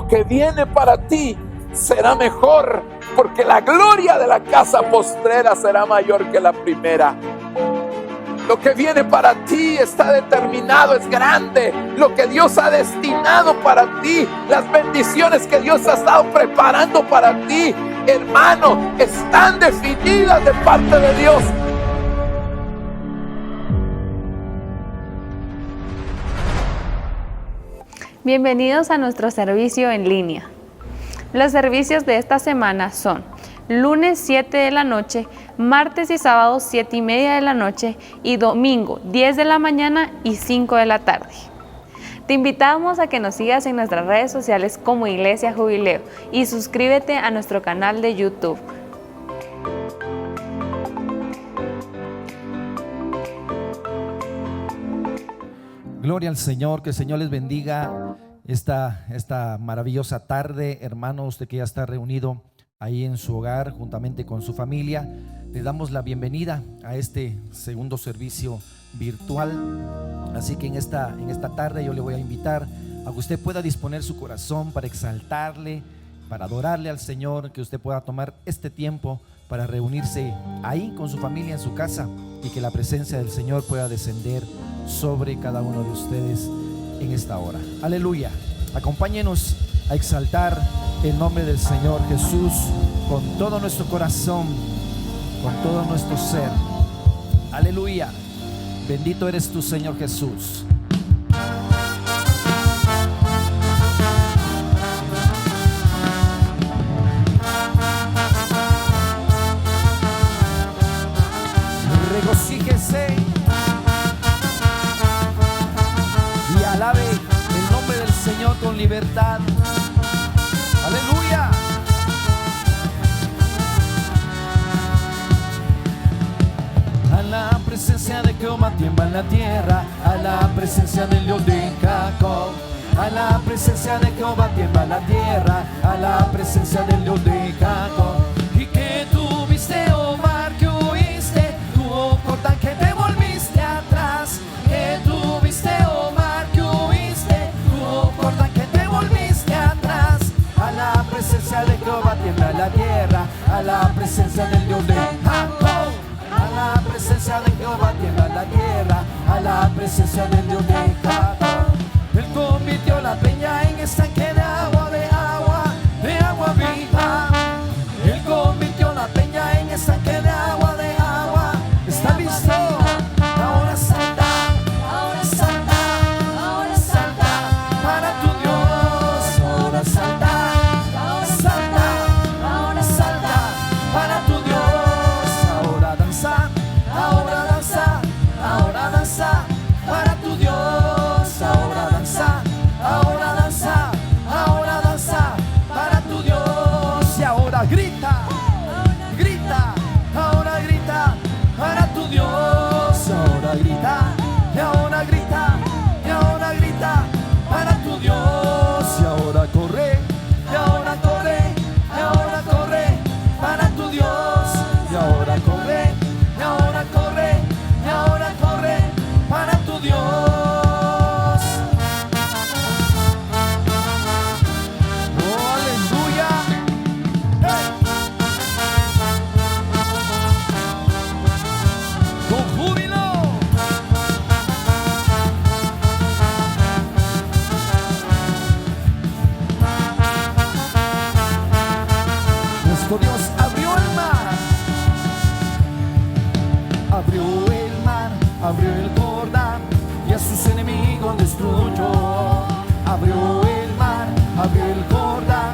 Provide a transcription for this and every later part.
que viene para ti será mejor, porque la gloria de la casa postrera será mayor que la primera. Lo que viene para ti está determinado, es grande. Lo que Dios ha destinado para ti, las bendiciones que Dios ha estado preparando para ti, hermano, están definidas de parte de Dios. Bienvenidos a nuestro servicio en línea. Los servicios de esta semana son lunes 7 de la noche, martes y sábados 7:30 de la noche y domingo 10 de la mañana y 5 de la tarde. Te invitamos a que nos sigas en nuestras redes sociales como Iglesia Jubileo y suscríbete a nuestro canal de YouTube. Gloria al Señor, que el Señor les bendiga esta maravillosa tarde. Hermano, usted que ya está reunido ahí en su hogar juntamente con su familia, le damos la bienvenida a este segundo servicio virtual. Así que en esta tarde yo le voy a invitar a que usted pueda disponer su corazón para exaltarle, para adorarle al Señor, que usted pueda tomar este tiempo para reunirse ahí con su familia en su casa y que la presencia del Señor pueda descender sobre cada uno de ustedes en esta hora. Aleluya. Acompáñenos a exaltar el nombre del Señor Jesús con todo nuestro corazón, con todo nuestro ser. Aleluya. Bendito eres tú, Señor Jesús. Regocíjese y alabe el nombre del Señor con libertad. Aleluya. A la presencia de Jehová tiembla la tierra, a la presencia del Dios de Jacob. A la presencia de Jehová tiembla la tierra, a la presencia del Dios de Jacob. Y que tuviste, oh mar, que oíste, tu Jordán, que te volviste atrás. Que tuviste, oh mar, que oíste, tu Jordán, que te volviste atrás. A la presencia de Jehová tiembla la tierra, a la presencia del Dios de Jacob. A la presencia de Jehová tiembla la tierra, a la presencia del Dios de Jacob. Él convirtió la peña en estanque de agua viva. Él convirtió la peña en estanque de agua. ¿Está listo? Ahora salta, ahora salta, ahora salta para tu Dios. Ahora salta, ahora salta, ahora salta para tu Dios. Ahora danza, ahora danza, ahora danza para tu Dios. Ahora danza, ahora danza, ahora danza para tu Dios. Y ahora grita, grita, ahora grita para tu Dios. Ahora grita, y ahora grita, y ahora grita para tu Dios. Y ahora corre, y ahora corre, y ahora corre para tu Dios. Y ahora corre, y ahora corre, y ahora corre para tu Dios. Oh, aleluya. ¡Hey! Con júbilo. Nuestro Dios abrió el mar, abrió el mar, abrió el Jordán y a sus enemigos destruyó. Abrió el mar, abrió el Jordán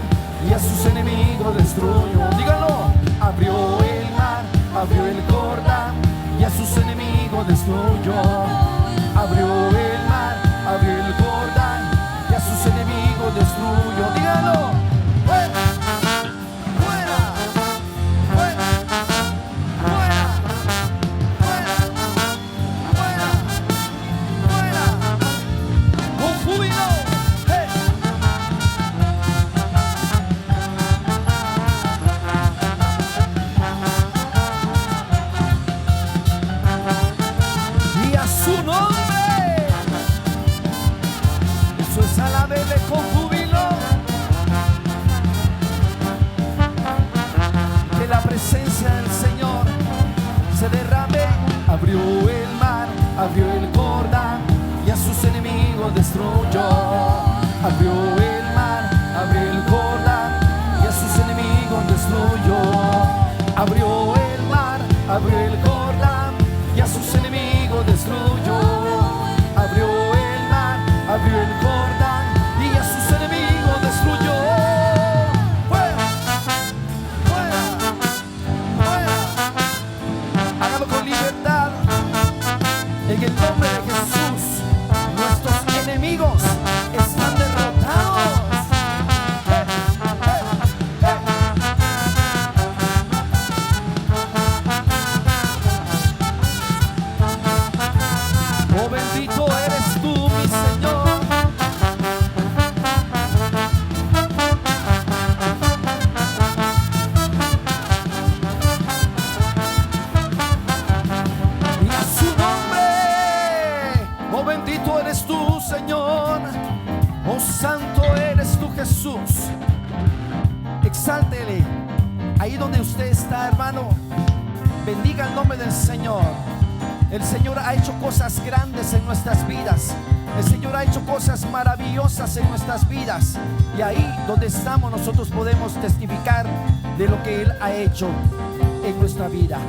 y a sus enemigos destruyó. Díganlo. Abrió el mar, abrió el Jordán y a sus enemigos destruyó. Abrió el mar, abrió el Jordán y a sus enemigos destruyó. Díganlo. ¡Fuera! ¡Fuera! ¡Fuera! ¡Fuera! ¡Fuera! ¡Fuera! ¡Fuera! ¡Con júbilo! ¡Hey! Y a su nombre de Jesús, nuestros enemigos están derrotados. Oh, bendito eres tú, mi Señor. Y a su nombre, oh, bendito eres tú, Señor. Oh, santo eres tú, Jesús. Exáltele ahí donde usted está, hermano. Bendiga el nombre del Señor. El Señor ha hecho cosas grandes en nuestras vidas. El Señor ha hecho cosas maravillosas en nuestras vidas. Y ahí donde estamos nosotros podemos testificar de lo que Él ha hecho en nuestra vida.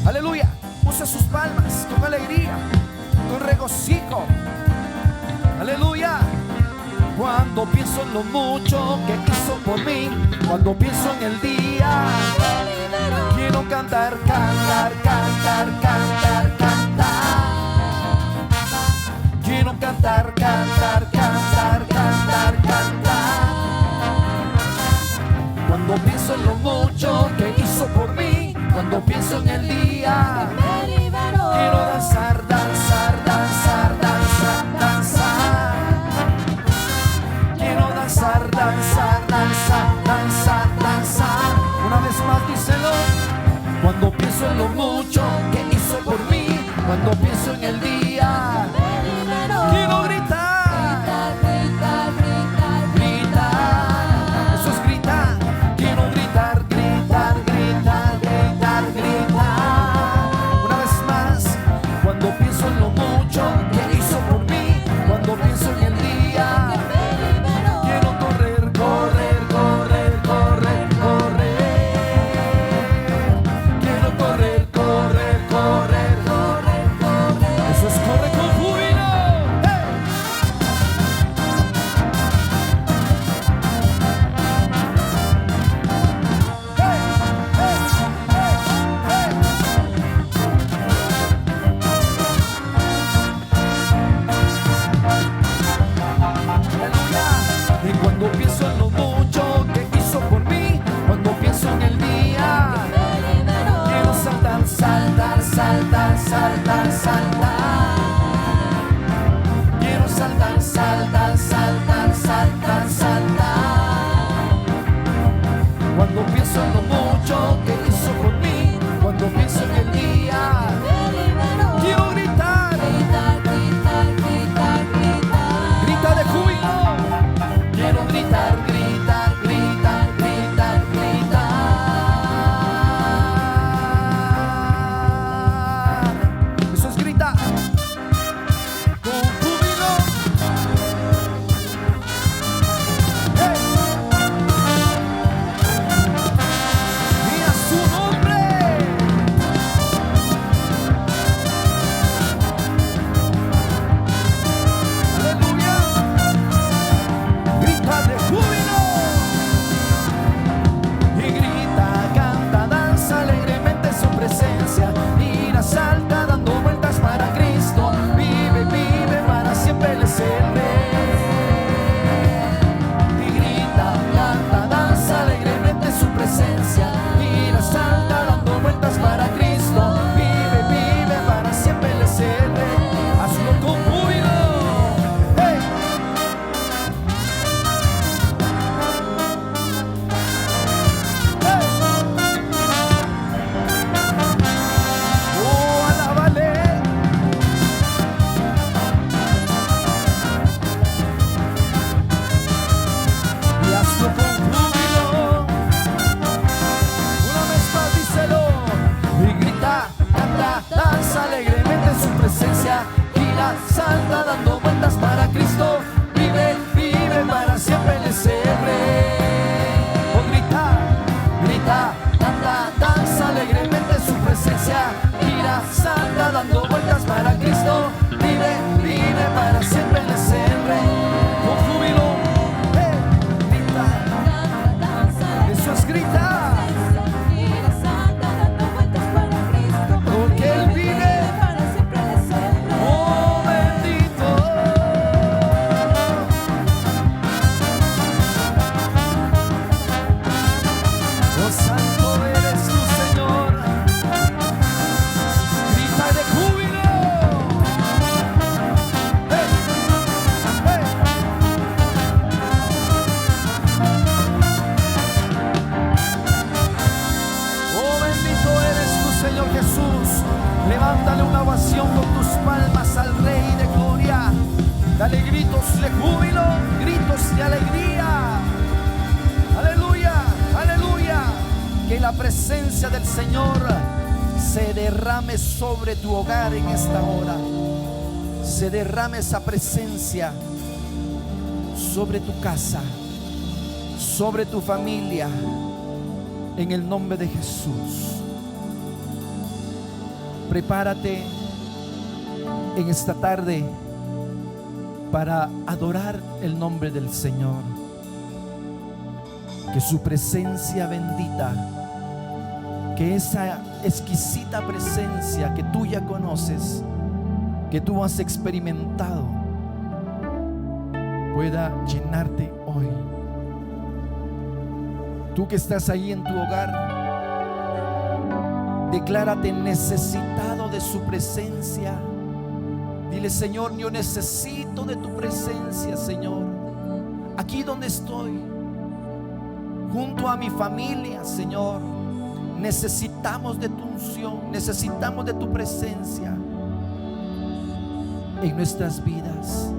Aleluya. Usa sus palmas con alegría, con regocijo. Aleluya. Cuando pienso en lo mucho que hizo por mí, cuando pienso en el día, quiero cantar, cantar, cantar, cantar, cantar. Quiero cantar, cantar, cantar, cantar, cantar. Cuando pienso en lo mucho que hizo por mí, cuando pienso en el día, quiero danzar, danzar, danzar, danzar, danzar. Quiero danzar, danzar, danzar, danzar, danzar. Una vez más díselo. Cuando pienso en lo mucho que hizo por mí, cuando pienso en el día, quiero gritar, gritar, gritar, gritar. Eso es gritar. Quiero gritar, gritar, gritar, gritar, gritar. Una vez más. Cuando pienso en lo mucho que hizo por mí, cuando pienso en el día, quiero correr, correr, correr, correr, correr. Quiero correr, correr, correr, correr, correr. Eso es corre con júbilo. ¡Hey! Aleluya. Y cuando pienso en lo mucho que hizo por mí, cuando pienso en el día, quiero saltar, saltar, saltar, saltar, saltar. Quiero saltar, saltar, saltar, saltar, saltar. Cuando pienso en lo mucho que hizo por mí, cuando pienso en el día, quiero gritar, gritar, gritar, gritar, gritar. Grita de júbilo. Quiero gritar, gritar, gritar, gritar, gritar. Eso es gritar con júbilo. ¡Hey! Y a su nombre. Aleluya. Grita de júbilo. Y grita, canta, danza alegremente en su presencia. Mira, salta dando vueltas para Cristo. Vive, vive para siempre Él es el Rey. Y grita, canta, danza alegremente en su presencia. Mira, salta dando vueltas para Cristo. Vive, vive para siempre Él es el Rey. Hazlo con júbilo. ¡Hey! Oh, alábale. Y hazlo con júbilo. Una vez más díselo. Y grita, canta, danza alegremente en su presencia. Gira, salta dando vueltas para Cristo. Vive, vive para siempre Él es el Rey. Oh, grita, grita, canta, danza alegremente en su presencia. Gira, salta dando vueltas para Cristo. Vive, vive para siempre Él es el Rey. Con júbilo, grita. Eso es gritar. Porque Él vive. Oh, Dale gritos de júbilo, gritos de alegría. Aleluya, aleluya. Que la presencia del Señor se derrame sobre tu hogar en esta hora. Se derrame esa presencia sobre tu casa, sobre tu familia, en el nombre de Jesús. Prepárate en esta tarde para adorar el nombre del Señor. Que su presencia bendita, que esa exquisita presencia que tú ya conoces, que tú has experimentado, pueda llenarte hoy. Tú que estás ahí en tu hogar, declárate necesitado de su presencia. Dile: Señor, yo necesito de tu presencia, Señor. Aquí donde estoy, junto a mi familia, Señor, necesitamos de tu unción, necesitamos de tu presencia en nuestras vidas.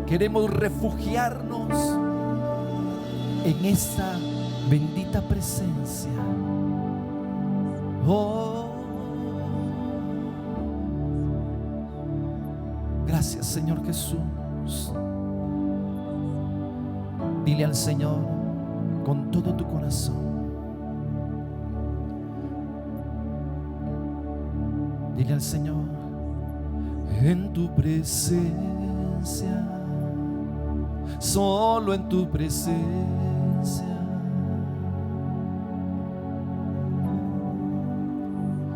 Queremos refugiarnos en esta bendita presencia. Oh, gracias, Señor Jesús. Dile al Señor con todo tu corazón. Dile al Señor: en tu presencia, solo en tu presencia,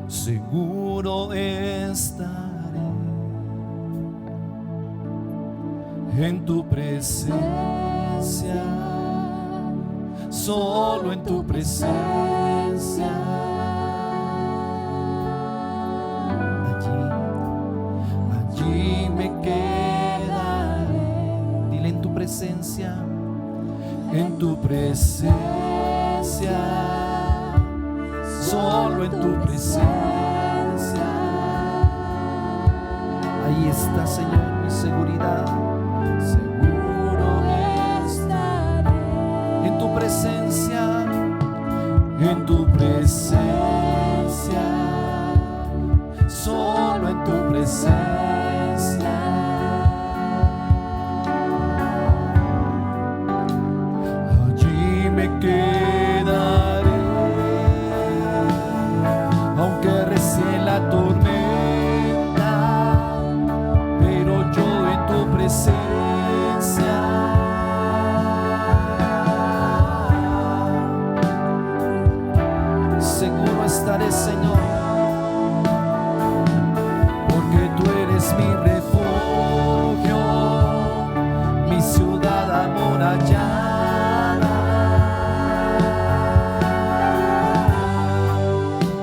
seguro estaré. En tu presencia, solo en tu presencia, allí me quedaré. Dile: en tu presencia, en tu presencia, solo en tu presencia. Ahí está, Señor, mi seguridad. Presencia, en tu presencia, solo en tu presencia, allí me quedaré, aunque recie la tormenta, pero yo en tu presencia estaré, Señor, porque tú eres mi refugio, mi ciudad amurallada.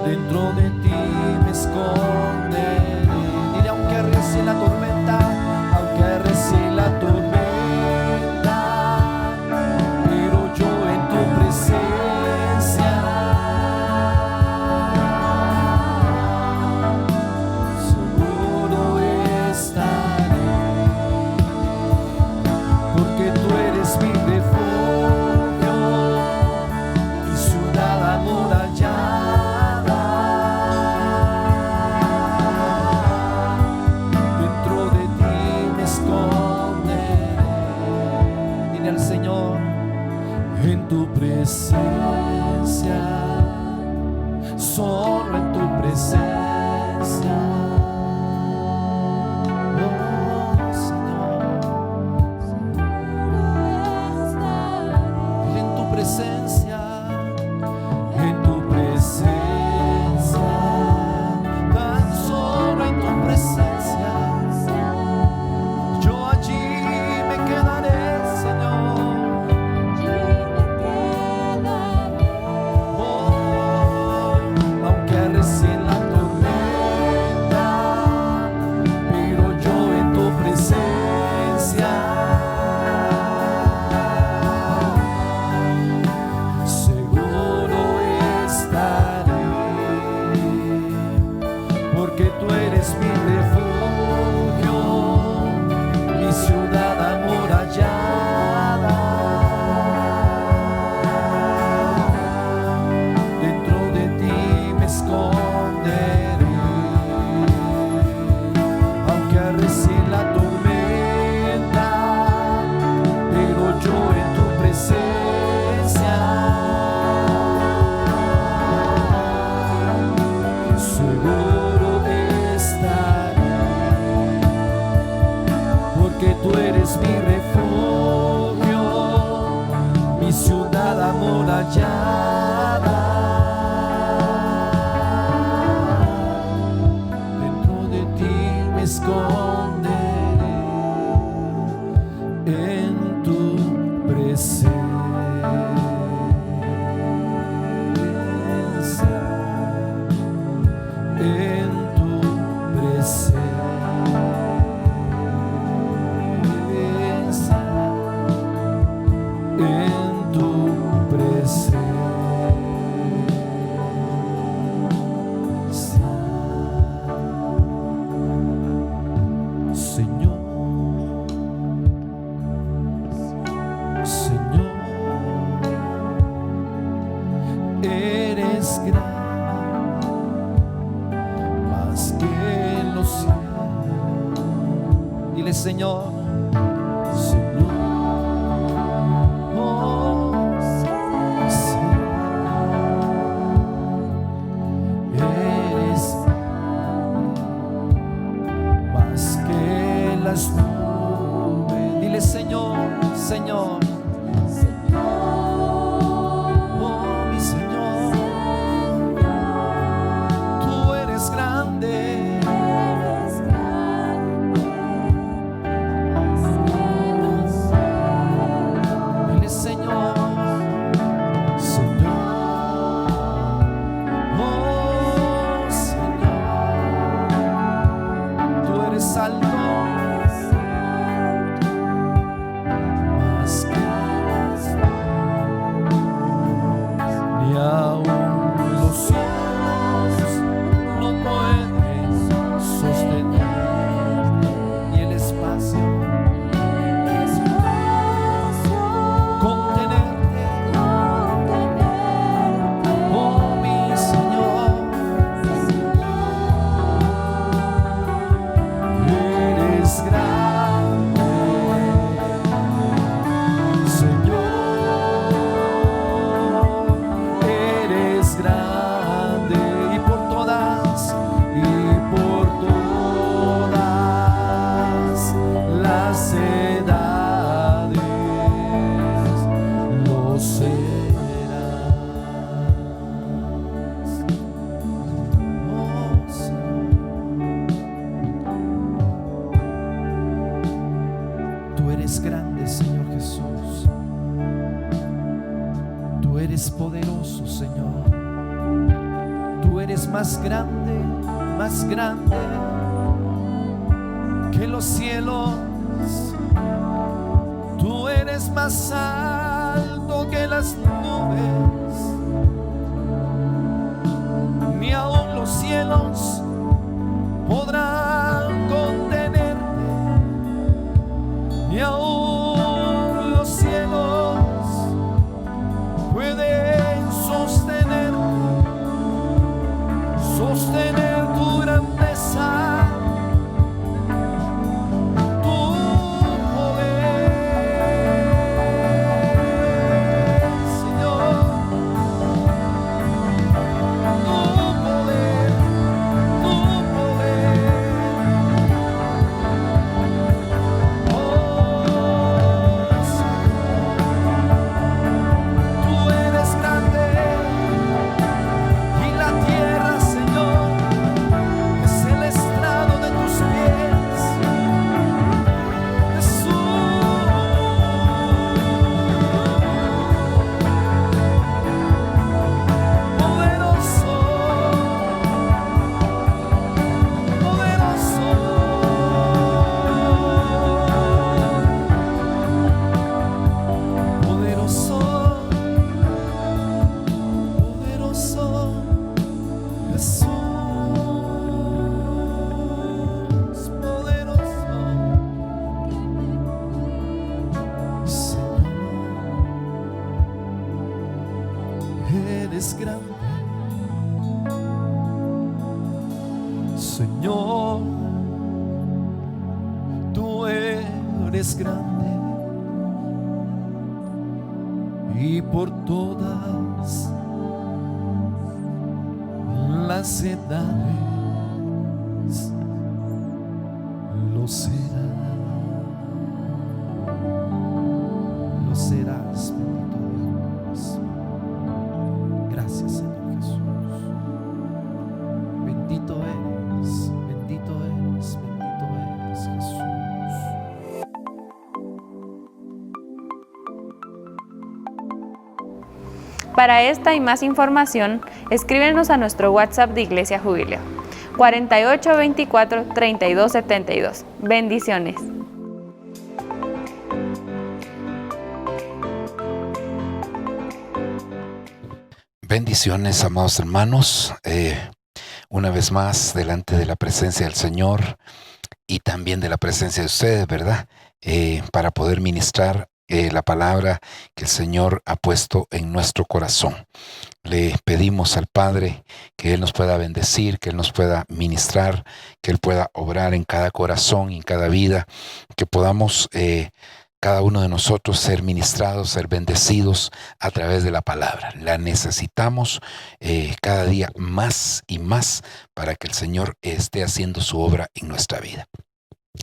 Dentro de ti me esconderé. Dile: aunque recie la tormenta, aunque recie la tormenta, pero yo en tu presencia presencia, solo en tu presencia. Oh, Señor, en tu presencia, en tu presencia, tan solo en tu presencia, yo allí me quedaré, Señor. Porque tú eres mi refugio, esconderé en tu presencia. En tu presencia. En tu presencia. Señor, Señor, eres grande, más que los cielos. Dile, Señor, Señor, oh, Señor, eres más que las nubes. Dile, Señor, Señor, oh, mi Señor, tú eres grande. Dile, Señor, Señor, oh, Señor, tú eres alto. Más que ni aún los cielos no pueden sostener, ni el espacio contenerte, oh mi Señor, eres grande, Señor, eres grande, y por todas las edades lo serás. Oh, Señor, tú eres grande, Señor Jesús. Tú eres poderoso, Señor. Tú eres más grande que los cielos. Tú eres más alto que las nubes. Ni aún los cielos podrán contenerte, ni aún los cielos pueden sostener tu grandeza, tu poder, Señor, tu poder, tu poder. Oh, Señor, tú eres grande. Y la tierra, Señor, es el estrado de tus pies, Jesús. Poderoso, poderoso, poderoso, poderoso. Jesús, poderoso, Señor, eres grande, Señor, tú eres grande, y por todas las edades lo serás, bendito Dios. Gracias, Señor Jesús. Bendito eres, bendito eres, bendito Para esta y más información, escríbenos a nuestro WhatsApp de Iglesia Jubileo, 4824-3272. Bendiciones. Bendiciones, amados hermanos, una vez más delante de la presencia del Señor y también de la presencia de ustedes, ¿verdad? Para poder ministrar la palabra que el Señor ha puesto en nuestro corazón. Le pedimos al Padre que Él nos pueda bendecir, que Él nos pueda ministrar, que Él pueda obrar en cada corazón y en cada vida, que podamos cada uno de nosotros ser ministrados, ser bendecidos a través de la palabra. La necesitamos cada día más y más para que el Señor esté haciendo su obra en nuestra vida.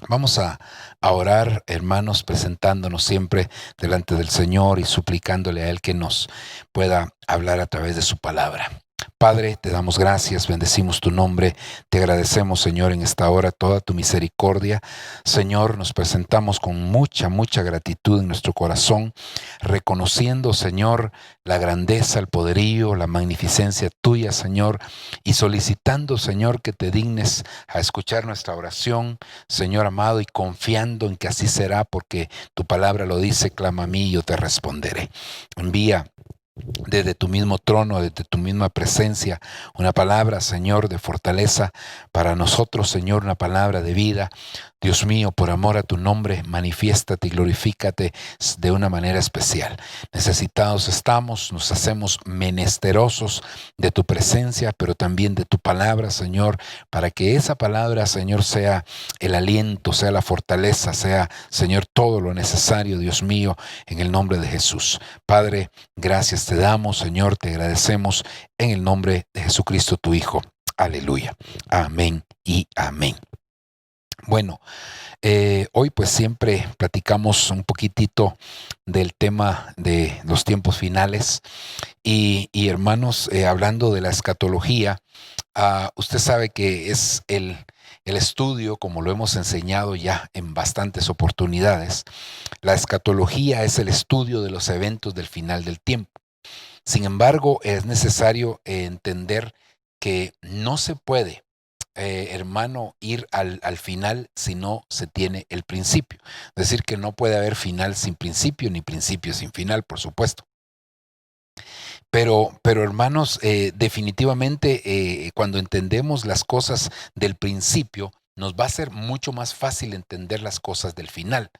Vamos a orar, hermanos, presentándonos siempre delante del Señor y suplicándole a Él que nos pueda hablar a través de su palabra. Padre, te damos gracias, bendecimos tu nombre, te agradecemos, Señor, en esta hora toda tu misericordia. Señor, nos presentamos con mucha gratitud en nuestro corazón, reconociendo, Señor, la grandeza, el poderío, la magnificencia tuya, Señor, y solicitando, Señor, que te dignes a escuchar nuestra oración, Señor amado, y confiando en que así será, porque tu palabra lo dice: clama a mí y yo te responderé. Envía desde tu mismo trono, desde tu misma presencia, una palabra, Señor, de fortaleza para nosotros, Señor, una palabra de vida. Dios mío, por amor a tu nombre, manifiéstate y glorifícate de una manera especial. Necesitados estamos, nos hacemos menesterosos de tu presencia, pero también de tu palabra, Señor, para que esa palabra, Señor, sea el aliento, sea la fortaleza, sea, Señor, todo lo necesario, Dios mío, en el nombre de Jesús. Padre, gracias te damos, Señor, te agradecemos en el nombre de Jesucristo, tu Hijo. Aleluya. Amén y amén. Bueno, hoy pues siempre platicamos un poquitito del tema de los tiempos finales y hermanos, hablando de la escatología, usted sabe que es el estudio, como lo hemos enseñado ya en bastantes oportunidades. La escatología es el estudio de los eventos del final del tiempo. Sin embargo, es necesario entender que no se puede, hermano, ir al final si no se tiene el principio. Es decir, que no puede haber final sin principio, ni principio sin final, por supuesto. Pero hermanos, definitivamente cuando entendemos las cosas del principio, nos va a ser mucho más fácil entender las cosas del final.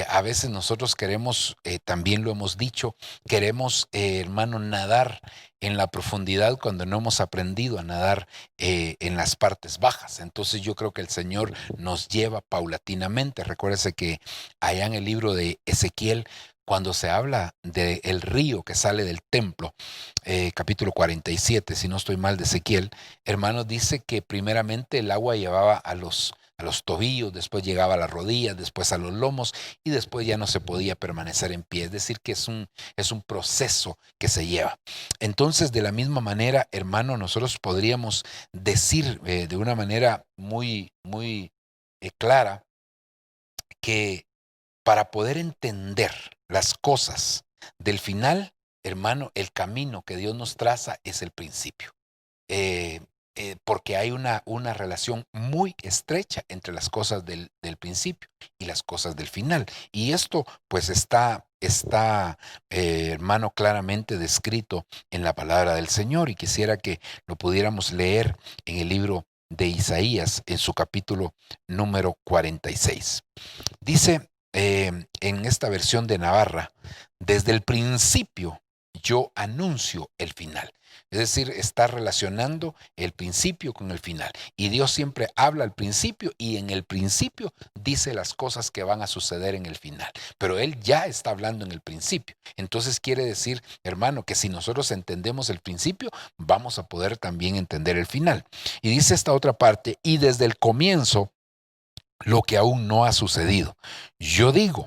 A veces nosotros queremos, también lo hemos dicho, queremos, hermano, nadar en la profundidad cuando no hemos aprendido a nadar en las partes bajas. Entonces yo creo que el Señor nos lleva paulatinamente. Recuérdese que allá en el libro de Ezequiel, cuando se habla del río que sale del templo, capítulo 47, si no estoy mal, de Ezequiel, hermanos, dice que primeramente el agua llevaba a los tobillos, después llegaba a las rodillas, después a los lomos y después ya no se podía permanecer en pie. Es decir, que es un proceso que se lleva. Entonces, de la misma manera, hermano, nosotros podríamos decir de una manera muy clara que para poder entender las cosas del final, hermano, el camino que Dios nos traza es el principio. Porque hay una relación muy estrecha entre las cosas del principio y las cosas del final. Y esto pues está hermano, claramente descrito en la palabra del Señor, y quisiera que lo pudiéramos leer en el libro de Isaías, en su capítulo número 46. Dice en esta versión de Navarra: desde el principio yo anuncio el final. Es decir, está relacionando el principio con el final. Y Dios siempre habla al principio y en el principio dice las cosas que van a suceder en el final. Pero Él ya está hablando en el principio. Entonces quiere decir, hermano, que si nosotros entendemos el principio, vamos a poder también entender el final. Y dice esta otra parte: y desde el comienzo, lo que aún no ha sucedido. Yo digo,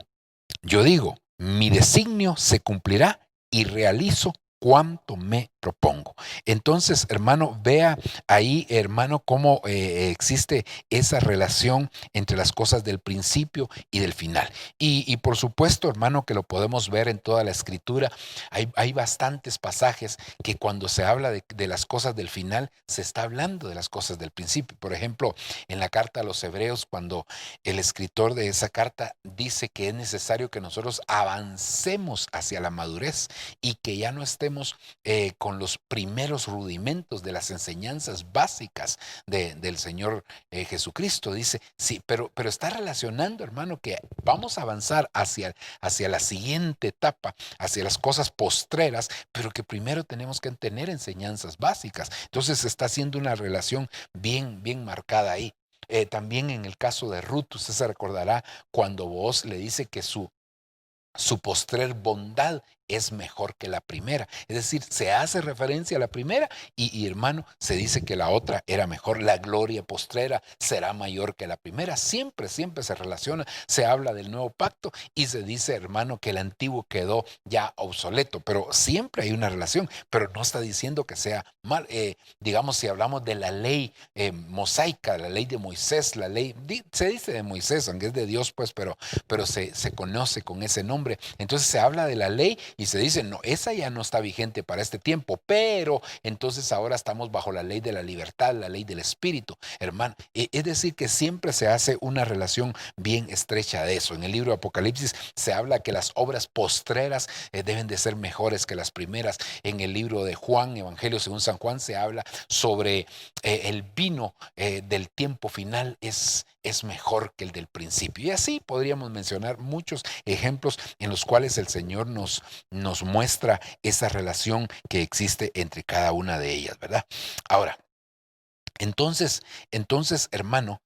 mi designio se cumplirá y realizo cuanto me propongo. Entonces, hermano, vea ahí, hermano, cómo existe esa relación entre las cosas del principio y del final. Y por supuesto, hermano, que lo podemos ver en toda la escritura. Hay bastantes pasajes que cuando se habla de las cosas del final, se está hablando de las cosas del principio. Por ejemplo, en la carta a los Hebreos, cuando el escritor de esa carta dice que es necesario que nosotros avancemos hacia la madurez y que ya no estemos con los primeros rudimentos de las enseñanzas básicas del Señor Jesucristo. Dice, sí, pero está relacionando, hermano, que vamos a avanzar hacia la siguiente etapa, hacia las cosas postreras, pero que primero tenemos que tener enseñanzas básicas. Entonces está haciendo una relación bien marcada ahí. También en el caso de Ruth, usted se recordará cuando Booz le dice que su postrer bondad es mejor que la primera. Es decir, se hace referencia a la primera y hermano, se dice que la otra era mejor. La gloria postrera será mayor que la primera. Siempre se relaciona. Se habla del nuevo pacto y se dice, hermano, que el antiguo quedó ya obsoleto. Pero siempre hay una relación, pero no está diciendo que sea mal. Digamos, si hablamos de la ley mosaica, la ley de Moisés, la ley, se dice de Moisés, aunque es de Dios, pues, pero se conoce con ese nombre. Entonces se habla de la ley y se dice, no, esa ya no está vigente para este tiempo, pero entonces ahora estamos bajo la ley de la libertad, la ley del espíritu, hermano. Es decir, que siempre se hace una relación bien estrecha de eso. En el libro de Apocalipsis se habla que las obras postreras deben de ser mejores que las primeras. En el libro de Juan, Evangelio según San Juan, se habla sobre el vino del tiempo final es mejor que el del principio. Y así podríamos mencionar muchos ejemplos en los cuales el Señor nos muestra esa relación que existe entre cada una de ellas, ¿verdad? Ahora, entonces, hermano,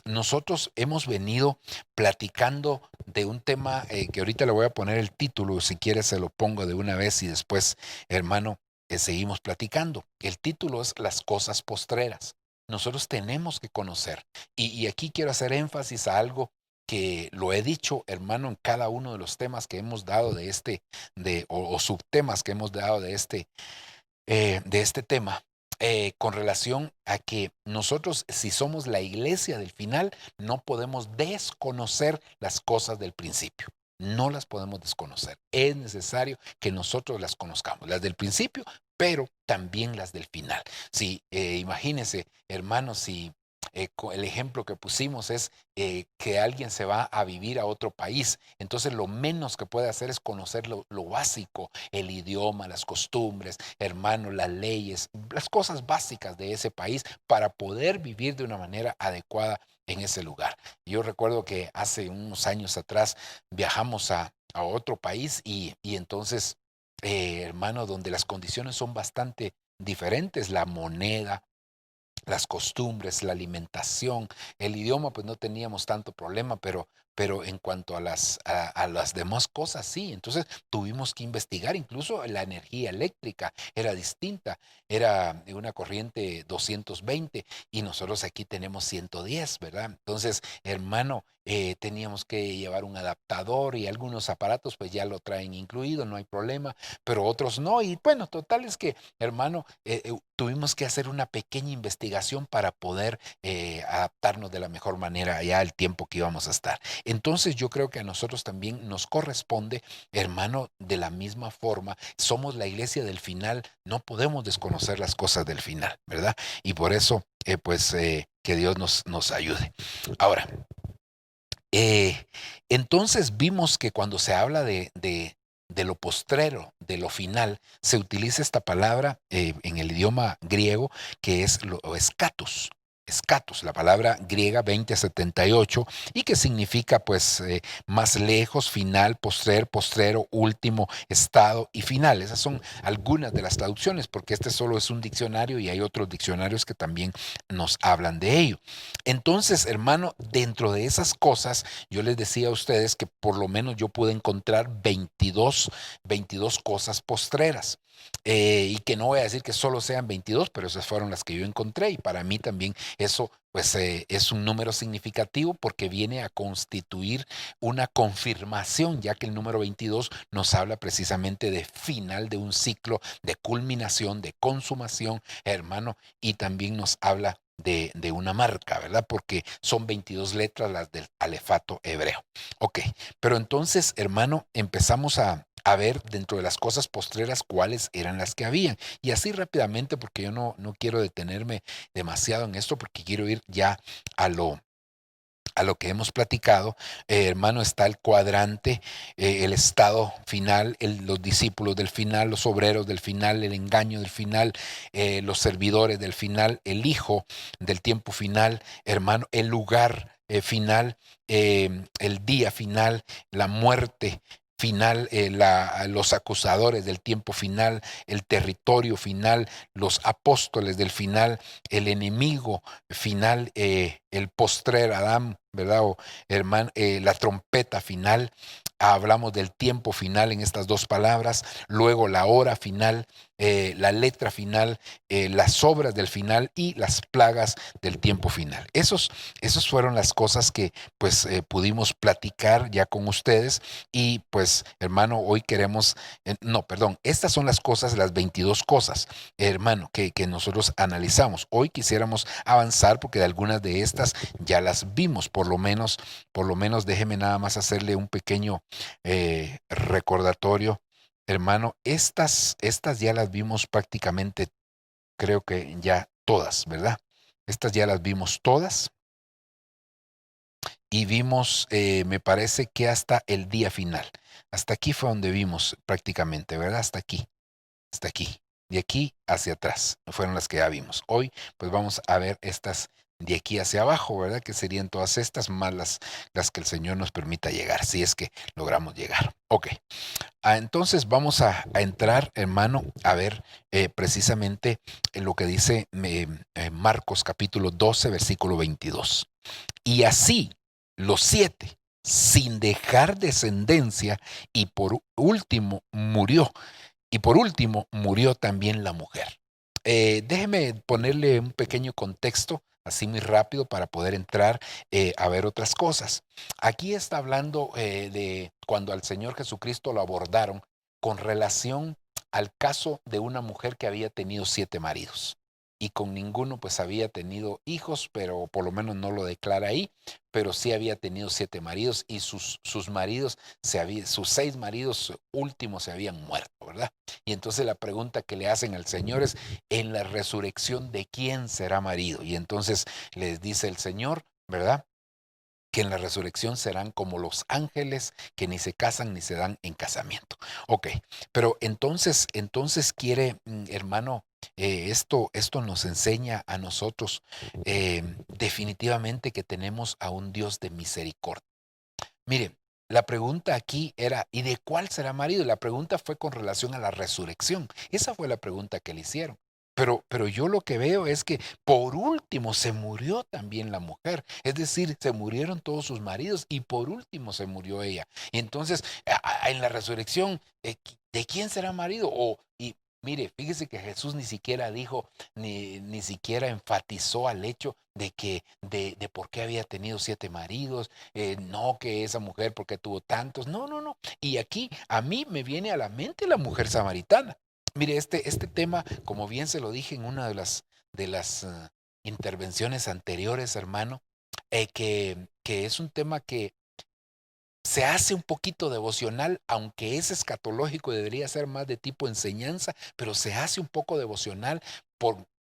nosotros hemos venido platicando de un tema que ahorita le voy a poner el título, si quiere se lo pongo de una vez y después, hermano, seguimos platicando. El título es Las cosas postreras. Nosotros tenemos que conocer, y aquí quiero hacer énfasis a algo que lo he dicho, hermano, en cada uno de los temas que hemos dado o subtemas que hemos dado de este tema, con relación a que nosotros, si somos la iglesia del final, no podemos desconocer las cosas del principio. No las podemos desconocer. Es necesario que nosotros las conozcamos, las del principio, pero también las del final. Si imagínense, hermanos, si el ejemplo que pusimos es que alguien se va a vivir a otro país, entonces lo menos que puede hacer es conocer lo básico, el idioma, las costumbres, hermano, las leyes, las cosas básicas de ese país para poder vivir de una manera adecuada en ese lugar. Yo recuerdo que hace unos años atrás viajamos a otro país y entonces, hermano, donde las condiciones son bastante diferentes, la moneda, las costumbres, la alimentación, el idioma, pues no teníamos tanto problema, pero en cuanto a las demás cosas, sí. Entonces tuvimos que investigar, incluso la energía eléctrica era distinta, era de una corriente 220 y nosotros aquí tenemos 110, ¿verdad? Entonces, hermano, teníamos que llevar un adaptador y algunos aparatos pues ya lo traen incluido, no hay problema, pero otros no. Y bueno, total es que, hermano, tuvimos que hacer una pequeña investigación para poder adaptarnos de la mejor manera ya al tiempo que íbamos a estar. Entonces yo creo que a nosotros también nos corresponde, hermano, de la misma forma, somos la iglesia del final, no podemos desconocer las cosas del final, ¿verdad? Y por eso, que Dios nos ayude. Ahora, entonces vimos que cuando se habla de lo postrero, de lo final, se utiliza esta palabra en el idioma griego que es escatos. Escatos, la palabra griega 2078 y que significa pues más lejos, final, postrero, último, estado y final. Esas son algunas de las traducciones porque este solo es un diccionario y hay otros diccionarios que también nos hablan de ello. Entonces, hermano, dentro de esas cosas, yo les decía a ustedes que por lo menos yo pude encontrar 22 cosas postreras. Y que no voy a decir que solo sean 22, pero esas fueron las que yo encontré y para mí también eso pues es un número significativo porque viene a constituir una confirmación, ya que el número 22 nos habla precisamente de final de un ciclo, de culminación, de consumación, hermano, y también nos habla de una marca, ¿verdad? Porque son 22 letras las del alefato hebreo. Ok, pero entonces, hermano, empezamos a ver dentro de las cosas postreras cuáles eran las que habían. Y así rápidamente, porque yo no quiero detenerme demasiado en esto, porque quiero ir ya a lo que hemos platicado, hermano, está el cuadrante, el estado final, los discípulos del final, los obreros del final, el engaño del final, los servidores del final, el hijo del tiempo final, hermano, el lugar final, el día final, la muerte final, los acusadores del tiempo final, el territorio final, los apóstoles del final, el enemigo final, el postrer Adán, ¿verdad? O hermano, la trompeta final. Hablamos del tiempo final en estas dos palabras, luego la hora final, la letra final, las obras del final y las plagas del tiempo final. Esos fueron las cosas que pues pudimos platicar ya con ustedes y pues hermano, hoy queremos, estas son las cosas, las 22 cosas, hermano, que nosotros analizamos. Hoy quisiéramos avanzar porque de algunas de estas ya las vimos, por lo menos déjeme nada más hacerle un pequeño recordatorio. Hermano, estas ya las vimos prácticamente, creo que ya todas, ¿verdad? Estas ya las vimos todas y vimos, me parece que hasta el día final. Hasta aquí fue donde vimos prácticamente, ¿verdad? Hasta aquí. De aquí hacia atrás fueron las que ya vimos. Hoy pues vamos a ver estas de aquí hacia abajo, ¿verdad? Que serían todas estas más las que el Señor nos permita llegar, si es que logramos llegar. Ok. Entonces vamos a entrar, hermano, a ver precisamente lo que dice Marcos capítulo 12, versículo 22. Y así los 7, sin dejar descendencia, y por último murió. Y por último murió también la mujer. Déjeme ponerle un pequeño contexto, así muy rápido, para poder entrar a ver otras cosas. Aquí está hablando de cuando al Señor Jesucristo lo abordaron con relación al caso de una mujer que había tenido 7 maridos. Y con ninguno pues había tenido hijos, pero por lo menos no lo declara ahí, pero sí había tenido 7 maridos y sus maridos, sus 6 maridos últimos se habían muerto, ¿verdad? Y entonces la pregunta que le hacen al Señor es, en la resurrección, ¿de quién será marido? Y entonces les dice el Señor, ¿verdad? Que en la resurrección serán como los ángeles que ni se casan ni se dan en casamiento. Ok, pero entonces quiere, hermano, esto nos enseña a nosotros definitivamente que tenemos a un Dios de misericordia. Mire, la pregunta aquí era, ¿y de cuál será marido? La pregunta fue con relación a la resurrección. Esa fue la pregunta que le hicieron. Pero yo lo que veo es que por último se murió también la mujer. Es decir, se murieron todos sus maridos y por último se murió ella. Y entonces, en la resurrección, ¿de quién será marido? Y mire, fíjese que Jesús ni siquiera dijo, ni siquiera enfatizó al hecho de que, de por qué había tenido 7 maridos, no que esa mujer porque tuvo tantos. No. Y aquí a mí me viene a la mente la mujer samaritana. Mire, este tema, como bien se lo dije en una de las intervenciones anteriores, hermano, que es un tema que se hace un poquito devocional, aunque es escatológico y debería ser más de tipo enseñanza, pero se hace un poco devocional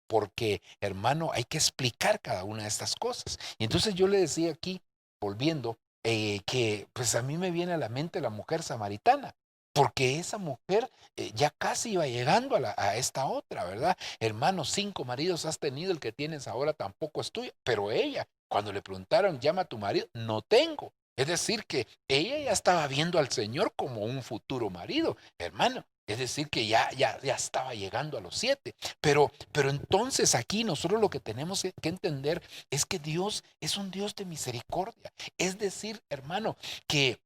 porque, hermano, hay que explicar cada una de estas cosas. Y entonces yo le decía aquí, volviendo, que pues a mí me viene a la mente la mujer samaritana. Porque esa mujer ya casi iba llegando a esta otra, ¿verdad? Hermano, 5 maridos has tenido, el que tienes ahora tampoco es tuyo. Pero ella, cuando le preguntaron, llama a tu marido, no tengo. Es decir, que ella ya estaba viendo al Señor como un futuro marido, hermano. Es decir, que ya estaba llegando a los 7. Pero entonces aquí nosotros lo que tenemos que entender es que Dios es un Dios de misericordia. Es decir, hermano, que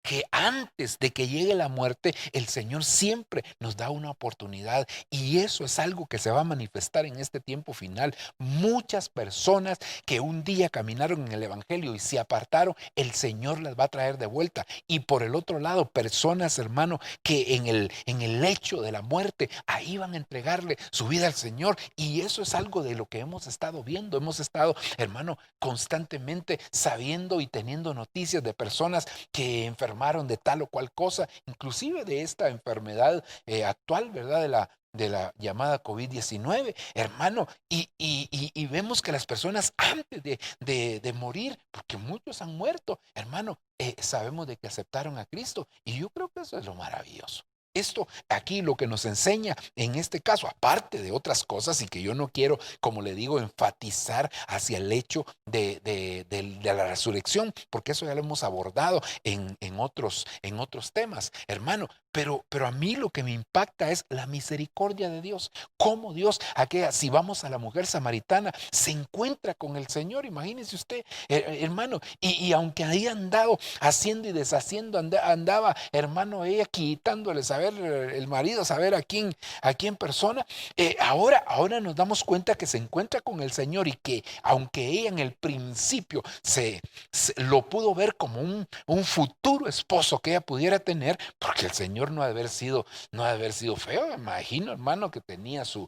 que antes de que llegue la muerte, el Señor siempre nos da una oportunidad, y eso es algo que se va a manifestar en este tiempo final. Muchas personas que un día caminaron en el Evangelio y se apartaron, el Señor las va a traer de vuelta. Y por el otro lado, personas, hermano, que en el lecho de la muerte, ahí van a entregarle su vida al Señor. Y eso es algo de lo que hemos estado viendo. Hemos estado, hermano, constantemente sabiendo y teniendo noticias de personas que enfermaron de tal o cual cosa, inclusive de esta enfermedad actual, ¿verdad? De la llamada COVID-19, hermano, y vemos que las personas antes de morir, porque muchos han muerto, hermano, sabemos de que aceptaron a Cristo, y yo creo que eso es lo maravilloso. Esto aquí lo que nos enseña en este caso, aparte de otras cosas, y que yo no quiero, como le digo, enfatizar hacia el hecho de la resurrección, porque eso ya lo hemos abordado en otros temas, hermano. Pero a mí lo que me impacta es la misericordia de Dios. Cómo Dios, si vamos a la mujer samaritana, se encuentra con el Señor. Imagínese usted, hermano, y aunque ahí andado haciendo y deshaciendo, andaba, hermano, ella quitándole saber el marido, saber a quién persona. Ahora nos damos cuenta que se encuentra con el Señor, y que aunque ella en el principio lo pudo ver como un futuro esposo que ella pudiera tener, porque el Señor no ha de haber sido feo. Me imagino, hermano, que tenía su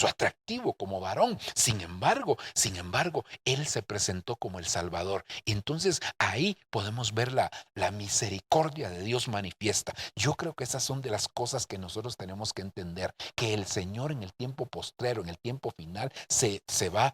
atractivo como varón. Sin embargo, Él se presentó como el Salvador. Entonces ahí podemos ver la misericordia de Dios manifiesta. Yo creo que esas son de las cosas que nosotros tenemos que entender, que el Señor en el tiempo postrero, en el tiempo final, se va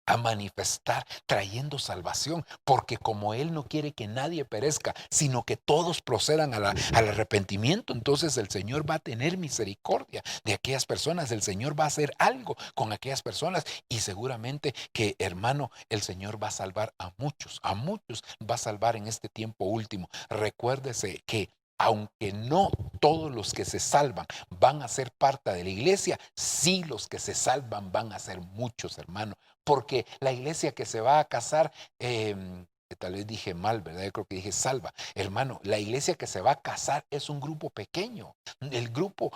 a manifestar trayendo salvación, porque como Él no quiere que nadie perezca, sino que todos procedan al arrepentimiento, entonces el Señor va a tener misericordia de aquellas personas. El Señor va a hacer algo con aquellas personas, y seguramente que, hermano, el Señor va a salvar a muchos va a salvar en este tiempo último. Recuérdese que aunque no todos los que se salvan van a ser parte de la iglesia, sí los que se salvan van a ser muchos, hermano. Porque la iglesia que se va a casar, que tal vez dije mal, ¿verdad? Yo creo que dije salva. Hermano, la iglesia que se va a casar es un grupo pequeño. El grupo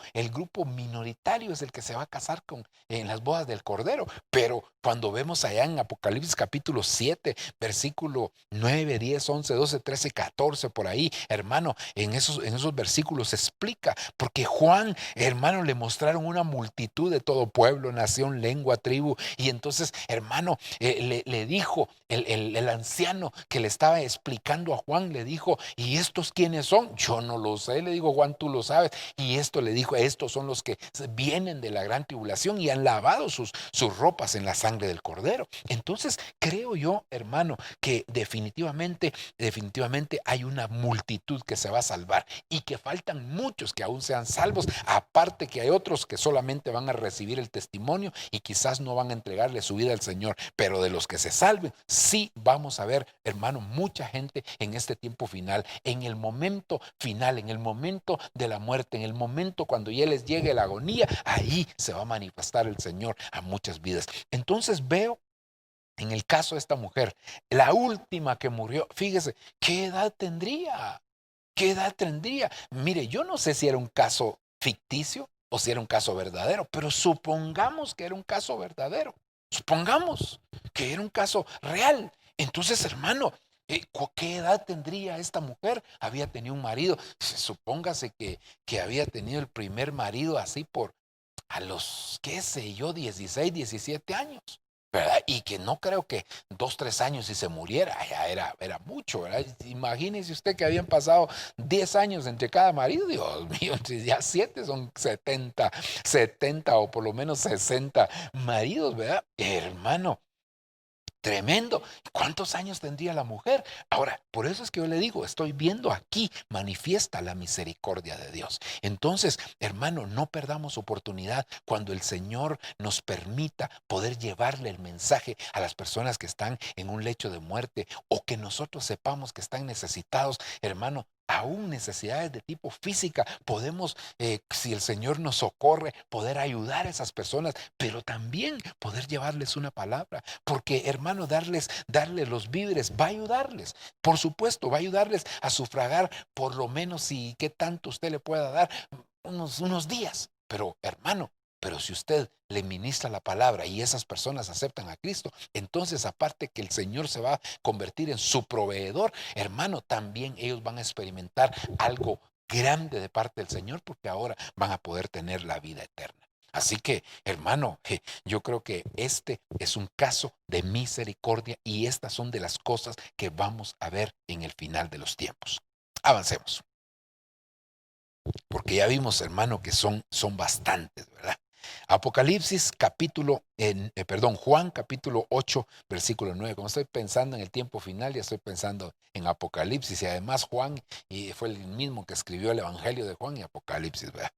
minoritario es el que se va a casar en las bodas del Cordero. Pero cuando vemos allá en Apocalipsis capítulo 7, versículo 9, 10, 11, 12, 13, 14, por ahí, hermano, en esos versículos se explica, porque Juan, hermano, le mostraron una multitud de todo pueblo, nación, lengua, tribu, y entonces, hermano, le dijo el anciano que le estaba explicando a Juan, le dijo: ¿y estos quiénes son? Yo no lo sé, le dijo. Juan, tú lo sabes. Y esto le dijo: estos son los que vienen de la gran tribulación y han lavado sus ropas en la sangre del Cordero. Entonces creo yo, hermano, que definitivamente hay una multitud que se va a salvar, y que faltan muchos que aún sean salvos, aparte que hay otros que solamente van a recibir el testimonio y quizás no van a entregarle su vida al Señor. Pero de los que se salven, sí vamos a ver, hermano, mucha gente en este tiempo final, en el momento final, en el momento de la muerte, en el momento cuando ya les llegue la agonía, ahí se va a manifestar el Señor a muchas vidas. Entonces veo en el caso de esta mujer, la última que murió, fíjese, ¿qué edad tendría? ¿Qué edad tendría? Mire, yo no sé si era un caso ficticio o si era un caso verdadero, pero supongamos que era un caso verdadero. Supongamos que era un caso real. Entonces, hermano, ¿qué edad tendría esta mujer? Había tenido un marido. Supóngase que había tenido el primer marido así a los, qué sé yo, 16, 17 años, ¿verdad? Y que no creo que 2, 3 años y se muriera, ya era mucho, ¿verdad? Imagínese usted que habían pasado 10 años entre cada marido. Dios mío, ya 7 son 70 o por lo menos 60 maridos, ¿verdad? Hermano, tremendo. ¿Cuántos años tendría la mujer? Ahora, por eso es que yo le digo, estoy viendo aquí, manifiesta la misericordia de Dios. Entonces, hermano, no perdamos oportunidad cuando el Señor nos permita poder llevarle el mensaje a las personas que están en un lecho de muerte, o que nosotros sepamos que están necesitados. Hermano, aún necesidades de tipo física. Podemos, si el Señor nos socorre, poder ayudar a esas personas, pero también poder llevarles una palabra. Porque, hermano, darles los víveres va a ayudarles. Por supuesto, va a ayudarles a sufragar por lo menos, si qué tanto usted le pueda dar, unos días. Pero, hermano, pero si usted le ministra la palabra y esas personas aceptan a Cristo, entonces aparte que el Señor se va a convertir en su proveedor, hermano, también ellos van a experimentar algo grande de parte del Señor, porque ahora van a poder tener la vida eterna. Así que, hermano, yo creo que este es un caso de misericordia y estas son de las cosas que vamos a ver en el final de los tiempos. Avancemos. Porque ya vimos, hermano, que son bastantes, ¿verdad? Apocalipsis Juan capítulo 8, versículo 9. Como estoy pensando en el tiempo final, ya estoy pensando en Apocalipsis. Y además Juan fue el mismo que escribió el Evangelio de Juan y Apocalipsis, ¿verdad?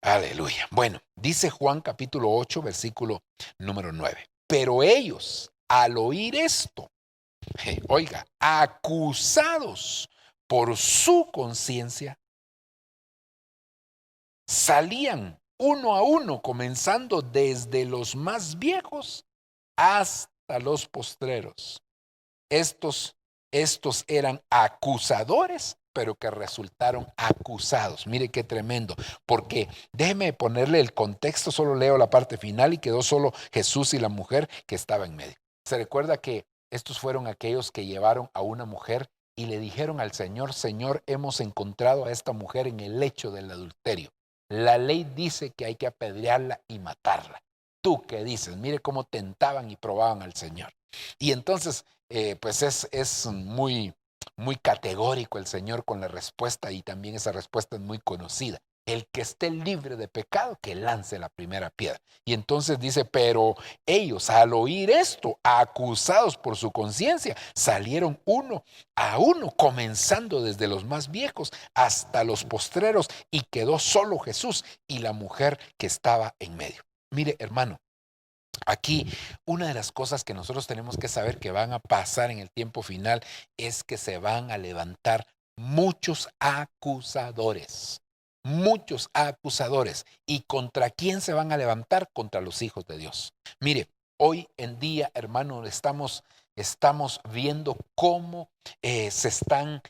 Aleluya. Bueno, dice Juan capítulo 8, versículo número 9. Pero ellos, al oír esto, oiga, acusados por su conciencia, salían uno a uno, comenzando desde los más viejos hasta los postreros. Estos eran acusadores, pero que resultaron acusados. Mire qué tremendo, porque déjeme ponerle el contexto, solo leo la parte final y quedó solo Jesús y la mujer que estaba en medio. Se recuerda que estos fueron aquellos que llevaron a una mujer y le dijeron al Señor: Señor, hemos encontrado a esta mujer en el lecho del adulterio. La ley dice que hay que apedrearla y matarla. ¿Tú qué dices? Mire cómo tentaban y probaban al Señor. Y entonces, pues es muy, muy categórico el Señor con la respuesta, y también esa respuesta es muy conocida. El que esté libre de pecado, que lance la primera piedra. Y entonces dice, pero ellos al oír esto, acusados por su conciencia, salieron uno a uno, comenzando desde los más viejos hasta los postreros, y quedó solo Jesús y la mujer que estaba en medio. Mire, hermano, aquí una de las cosas que nosotros tenemos que saber que van a pasar en el tiempo final es que se van a levantar muchos acusadores. Muchos acusadores. ¿Y contra quién se van a levantar? Contra los hijos de Dios. Mire, hoy en día, hermano, estamos viendo cómo se están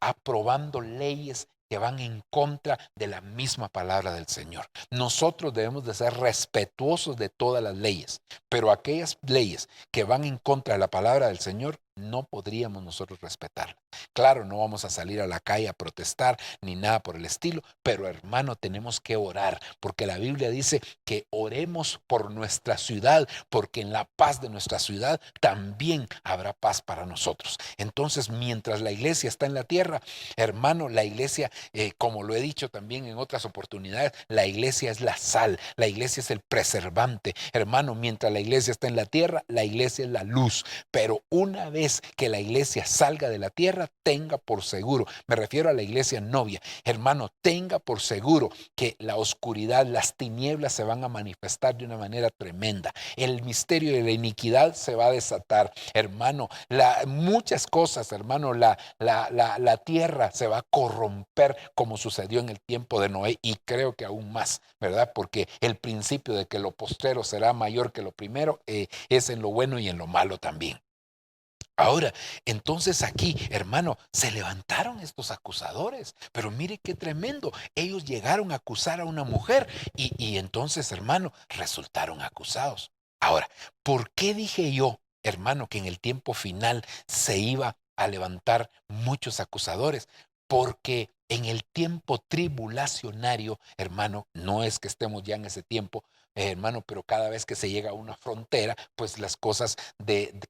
aprobando leyes que van en contra de la misma palabra del Señor. Nosotros debemos de ser respetuosos de todas las leyes, pero aquellas leyes que van en contra de la palabra del Señor, no podríamos nosotros respetarlas. Claro, no vamos a salir a la calle a protestar ni nada por el estilo, pero hermano, tenemos que orar, porque la Biblia dice que oremos por nuestra ciudad, porque en la paz de nuestra ciudad también habrá paz para nosotros. Entonces, mientras la iglesia está en la tierra, hermano, la iglesia, como lo he dicho también en otras oportunidades, la iglesia es la sal, la iglesia es el preservante. Hermano, mientras la iglesia está en la tierra, la iglesia es la luz, pero una vez que la iglesia salga de la tierra, tenga por seguro, me refiero a la iglesia novia, hermano, tenga por seguro que la oscuridad, las tinieblas se van a manifestar de una manera tremenda. El misterio de la iniquidad se va a desatar, hermano. Muchas cosas, hermano, la tierra se va a corromper como sucedió en el tiempo de Noé, y creo que aún más, ¿verdad? Porque el principio de que lo postrero será mayor que lo primero es en lo bueno y en lo malo también. Ahora, entonces aquí, hermano, se levantaron estos acusadores, pero mire qué tremendo, ellos llegaron a acusar a una mujer y entonces, hermano, resultaron acusados. Ahora, ¿por qué dije yo, hermano, que en el tiempo final se iba a levantar muchos acusadores? Porque en el tiempo tribulacionario, hermano, no es que estemos ya en ese tiempo, hermano, pero cada vez que se llega a una frontera, pues las cosas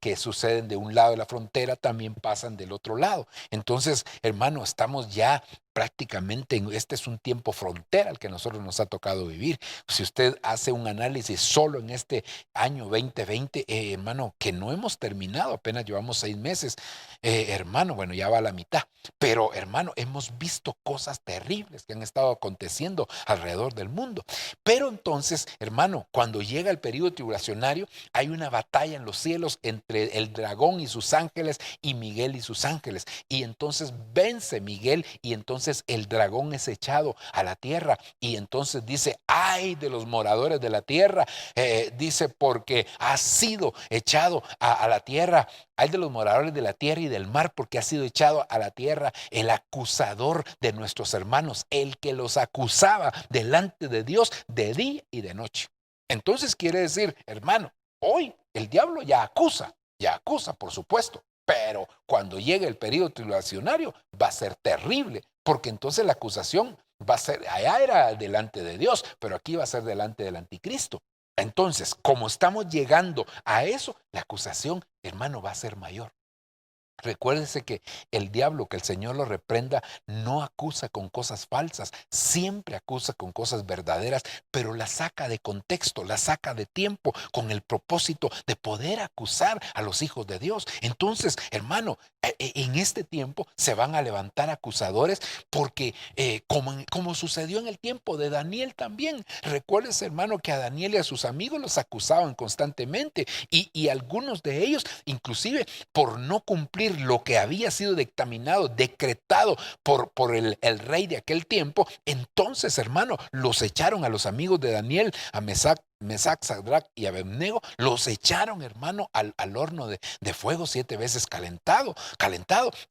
que suceden de un lado de la frontera también pasan del otro lado. Entonces, hermano, estamos ya prácticamente este es un tiempo frontera al que a nosotros nos ha tocado vivir. Si usted hace un análisis solo en este año 2020, hermano, que no hemos terminado, apenas llevamos 6 meses, hermano, bueno, ya va a la mitad, pero hermano, hemos visto cosas terribles que han estado aconteciendo alrededor del mundo. Pero entonces, hermano, cuando llega el periodo tribulacionario, hay una batalla en los cielos entre el dragón y sus ángeles y Miguel y sus ángeles. Y entonces vence Miguel y entonces el dragón es echado a la tierra. Y entonces dice, ay de los moradores de la tierra, dice, porque ha sido echado a la tierra. Ay de los moradores de la tierra y del mar, porque ha sido echado a la tierra el acusador de nuestros hermanos, el que los acusaba delante de Dios de día y de noche. Entonces quiere decir, hermano, hoy el diablo ya acusa, por supuesto, pero cuando llegue el periodo tribulacionario va a ser terrible, porque entonces la acusación va a ser, allá era delante de Dios, pero aquí va a ser delante del anticristo. Entonces, como estamos llegando a eso, la acusación, hermano, va a ser mayor. Recuérdese que el diablo, que el Señor lo reprenda, no acusa con cosas falsas, siempre acusa con cosas verdaderas, pero la saca de contexto, la saca de tiempo con el propósito de poder acusar a los hijos de Dios. Entonces, hermano, en este tiempo se van a levantar acusadores porque como sucedió en el tiempo de Daniel también. Recuérdese, hermano, que a Daniel y a sus amigos los acusaban constantemente y algunos de ellos, inclusive por no cumplir lo que había sido dictaminado, decretado por el rey de aquel tiempo, entonces, hermano, los echaron a los amigos de Daniel, a Mesac, Sadrach y Abednego, los echaron, hermano, al horno de fuego 7 veces calentado.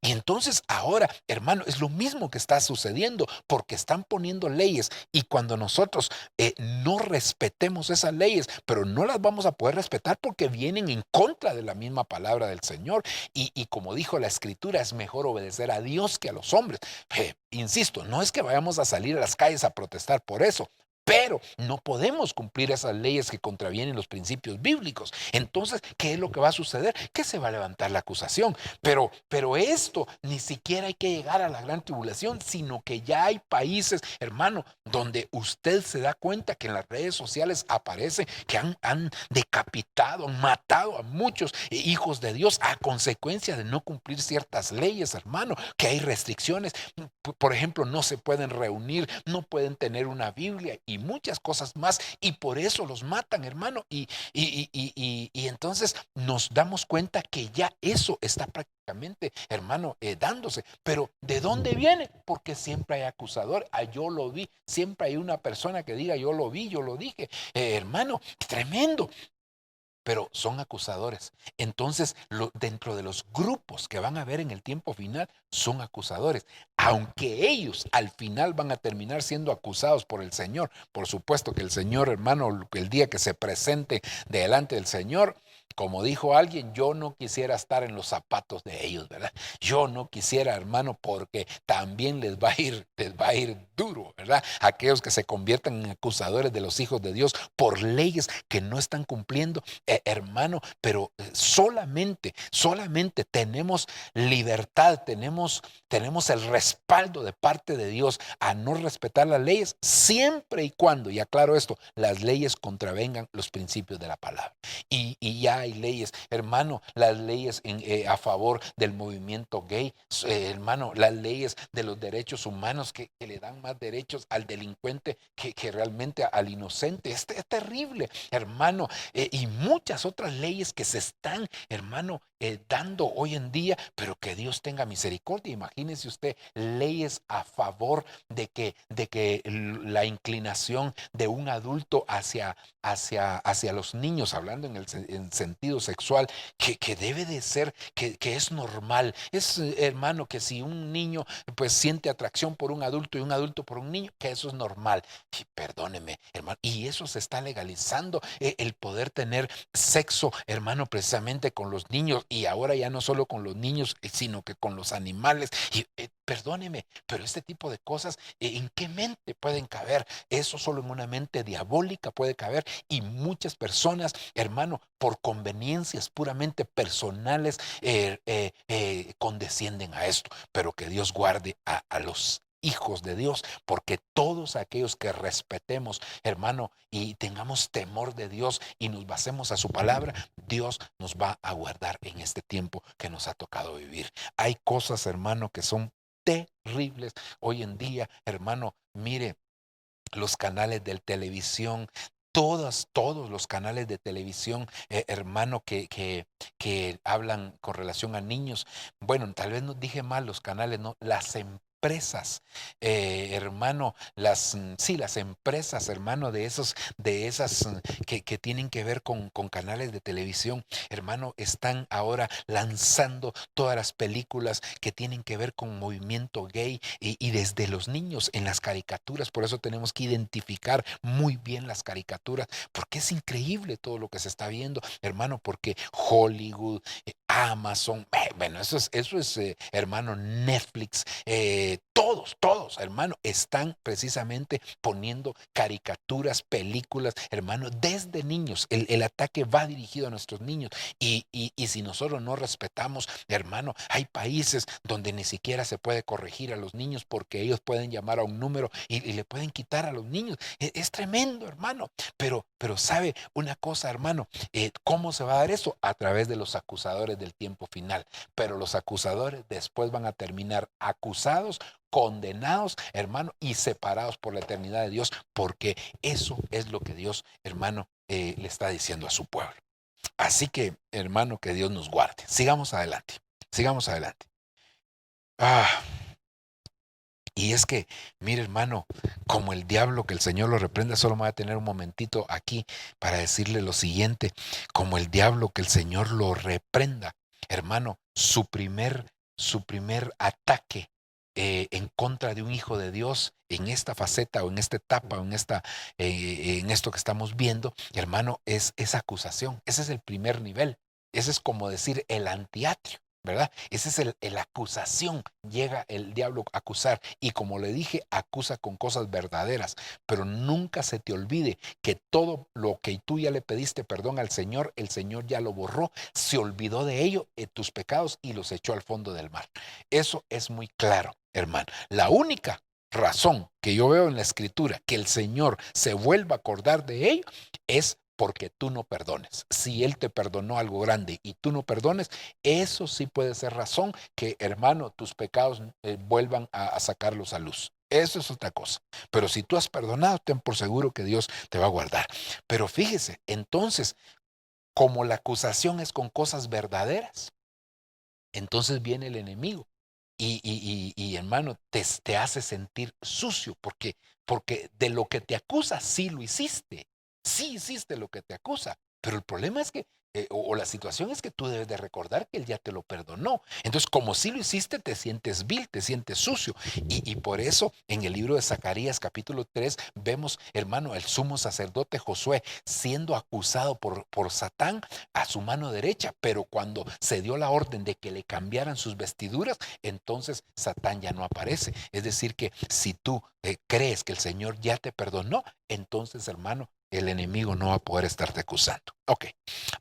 Y entonces ahora, hermano, es lo mismo que está sucediendo, porque están poniendo leyes y cuando nosotros no respetemos esas leyes, pero no las vamos a poder respetar porque vienen en contra de la misma palabra del Señor. Y como dijo la Escritura, es mejor obedecer a Dios que a los hombres. Insisto, no es que vayamos a salir a las calles a protestar por eso, pero no podemos cumplir esas leyes que contravienen los principios bíblicos. Entonces, ¿qué es lo que va a suceder? Que se va a levantar la acusación. Pero esto ni siquiera hay que llegar a la gran tribulación, sino que ya hay países, hermano, donde usted se da cuenta que en las redes sociales aparece que han decapitado, han matado a muchos hijos de Dios a consecuencia de no cumplir ciertas leyes, hermano, que hay restricciones. Por ejemplo, no se pueden reunir, no pueden tener una Biblia y muchas cosas más, y por eso los matan, hermano, y entonces nos damos cuenta que ya eso está prácticamente, hermano, dándose. Pero ¿de dónde viene? Porque siempre hay acusador. Yo lo vi, siempre hay una persona que diga yo lo vi, yo lo dije, hermano, tremendo. Pero son acusadores. Entonces, dentro de los grupos que van a haber en el tiempo final, son acusadores. Aunque ellos al final van a terminar siendo acusados por el Señor. Por supuesto que el Señor, hermano, el día que se presente delante del Señor, como dijo alguien, yo no quisiera estar en los zapatos de ellos, ¿verdad? Yo no quisiera, hermano, porque también les va a ir duro, ¿verdad? Aquellos que se conviertan en acusadores de los hijos de Dios por leyes que no están cumpliendo, hermano, pero solamente tenemos libertad, tenemos el respaldo de parte de Dios a no respetar las leyes, siempre y cuando, y aclaro esto, las leyes contravengan los principios de la palabra. Y ya hay leyes, hermano, las leyes a favor del movimiento gay, hermano, las leyes de los derechos humanos que le dan más derechos al delincuente que realmente al inocente. Es terrible, hermano, y muchas otras leyes que se están, hermano, dando hoy en día, pero que Dios tenga misericordia. Imagínese usted leyes a favor de que la inclinación de un adulto hacia los niños, hablando en sentido sexual, que debe de ser, que es normal. Es, hermano, que si un niño pues siente atracción por un adulto y un adulto por un niño, que eso es normal. Y perdóneme, hermano, y eso se está legalizando, el poder tener sexo, hermano, precisamente con los niños, y ahora ya no solo con los niños, sino que con los animales. Y perdóneme, pero este tipo de cosas, ¿en qué mente pueden caber? Eso solo en una mente diabólica puede caber, y muchas personas, hermano, por conveniencias puramente personales, condescienden a esto. Pero que Dios guarde a los hijos de Dios, porque todos aquellos que respetemos, hermano, y tengamos temor de Dios y nos basemos a su palabra, Dios nos va a guardar en este tiempo que nos ha tocado vivir. Hay cosas, hermano, que son terribles hoy en día, hermano. Mire, los canales de televisión, todos los canales de televisión, hermano, que hablan con relación a niños. Bueno, tal vez no dije mal los canales, no, las empresas, hermano, sí, las empresas, hermano, de esas que tienen que ver con canales de televisión, hermano, están ahora lanzando todas las películas que tienen que ver con movimiento gay y desde los niños en las caricaturas. Por eso tenemos que identificar muy bien las caricaturas, porque es increíble todo lo que se está viendo, hermano, porque Hollywood, Amazon, bueno, eso es hermano, Netflix, todos, hermano, están precisamente poniendo caricaturas, películas, hermano, desde niños. El ataque va dirigido a nuestros niños y si nosotros no respetamos, hermano, hay países donde ni siquiera se puede corregir a los niños porque ellos pueden llamar a un número y le pueden quitar a los niños. Es tremendo, hermano, pero sabe una cosa, hermano, ¿cómo se va a dar eso? A través de los acusadores del tiempo final, pero los acusadores después van a terminar acusados, condenados, hermano, y separados por la eternidad de Dios, porque eso es lo que Dios, hermano, le está diciendo a su pueblo. Así que, hermano, que Dios nos guarde. Sigamos adelante. Y es que, mire, hermano, como el diablo, que el Señor lo reprenda, solo me voy a tener un momentito aquí para decirle lo siguiente. Como el diablo, que el Señor lo reprenda, hermano, su primer ataque en contra de un hijo de Dios en esta faceta o en esta etapa o en esto que estamos viendo, hermano, es esa acusación. Ese es el primer nivel. Ese es como decir el antiatrio, ¿verdad? Esa es la acusación. Llega el diablo a acusar y, como le dije, acusa con cosas verdaderas, pero nunca se te olvide que todo lo que tú ya le pediste perdón al Señor, el Señor ya lo borró, se olvidó de ello, tus pecados, y los echó al fondo del mar. Eso es muy claro, hermano. La única razón que yo veo en la Escritura que el Señor se vuelva a acordar de ello es porque tú no perdones. Si Él te perdonó algo grande y tú no perdones, eso sí puede ser razón que, hermano, tus pecados vuelvan a sacarlos a luz. Eso es otra cosa. Pero si tú has perdonado, ten por seguro que Dios te va a guardar. Pero fíjese, entonces, como la acusación es con cosas verdaderas, entonces viene el enemigo y hermano, te hace sentir sucio porque de lo que te acusa, sí lo hiciste. Sí hiciste lo que te acusa, pero el problema es que, o la situación es que tú debes de recordar que Él ya te lo perdonó. Entonces, como sí lo hiciste, te sientes vil, te sientes sucio. Y por eso, en el libro de Zacarías, capítulo 3, vemos, hermano, el sumo sacerdote Josué siendo acusado por Satán a su mano derecha, pero cuando se dio la orden de que le cambiaran sus vestiduras, entonces Satán ya no aparece. Es decir, que si tú crees que el Señor ya te perdonó, entonces, hermano, el enemigo no va a poder estarte acusando. Ok,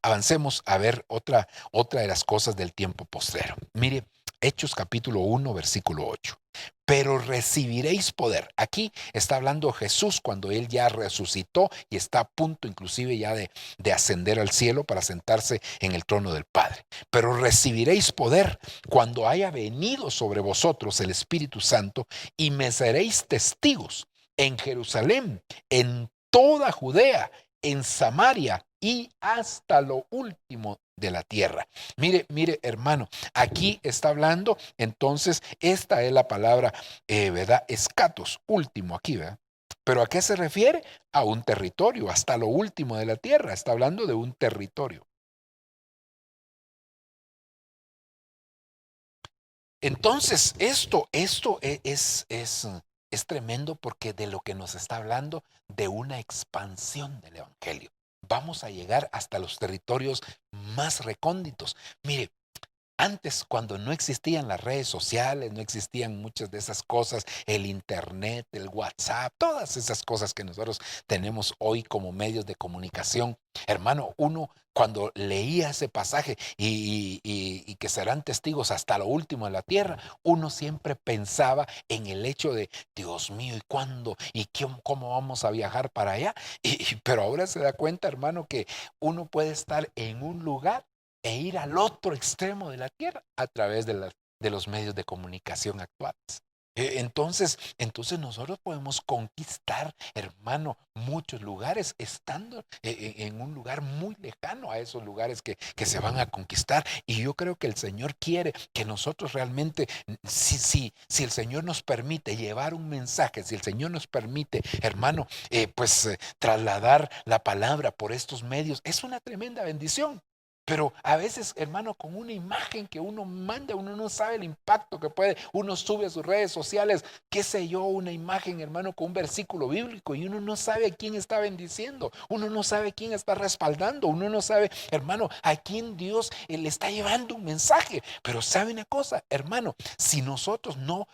avancemos a ver otra de las cosas del tiempo postrero. Mire, Hechos capítulo 1, versículo 8. Pero recibiréis poder. Aquí está hablando Jesús cuando Él ya resucitó y está a punto inclusive ya de ascender al cielo para sentarse en el trono del Padre. Pero recibiréis poder cuando haya venido sobre vosotros el Espíritu Santo y me seréis testigos en Jerusalén, en toda Judea, en Samaria y hasta lo último de la tierra. Mire, hermano, aquí está hablando, entonces, esta es la palabra, ¿verdad? Escatos, último aquí, ¿verdad? ¿Pero a qué se refiere? A un territorio, hasta lo último de la tierra. Está hablando de un territorio. Entonces, esto es tremendo porque de lo que nos está hablando, de una expansión del evangelio. Vamos a llegar hasta los territorios más recónditos. Mire, Antes, cuando no existían las redes sociales, no existían muchas de esas cosas, el internet, el WhatsApp, todas esas cosas que nosotros tenemos hoy como medios de comunicación. Hermano, uno cuando leía ese pasaje y que serán testigos hasta lo último de la tierra, uno siempre pensaba en el hecho de, Dios mío, ¿y cuándo? ¿Y cómo vamos a viajar para allá? Pero ahora se da cuenta, hermano, que uno puede estar en un lugar e ir al otro extremo de la tierra a través de los medios de comunicación actuales. Entonces nosotros podemos conquistar, hermano, muchos lugares estando en un lugar muy lejano a esos lugares que se van a conquistar. Y yo creo que el Señor quiere que nosotros realmente, si el Señor nos permite llevar un mensaje, si el Señor nos permite, hermano, trasladar la palabra por estos medios, es una tremenda bendición. Pero a veces, hermano, con una imagen que uno manda, uno no sabe el impacto que puede. Uno sube a sus redes sociales, qué sé yo, una imagen, hermano, con un versículo bíblico y uno no sabe a quién está bendiciendo. Uno no sabe a quién está respaldando. Uno no sabe, hermano, a quién Dios le está llevando un mensaje. Pero sabe una cosa, hermano, si nosotros no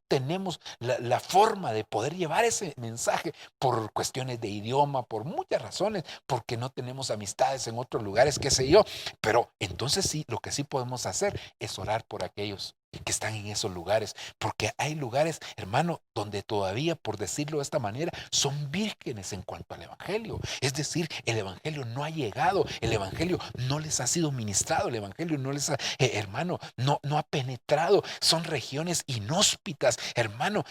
tenemos la forma de poder llevar ese mensaje por cuestiones de idioma, por muchas razones, porque no tenemos amistades en otros lugares, qué sé yo, pero entonces sí, lo que sí podemos hacer es orar por aquellos que están en esos lugares, porque hay lugares, hermano, donde todavía, por decirlo de esta manera, son vírgenes en cuanto al evangelio. Es decir, el evangelio no ha llegado, el evangelio no les ha sido ministrado, el evangelio no les ha, hermano, no ha penetrado. Son regiones inhóspitas, hermano,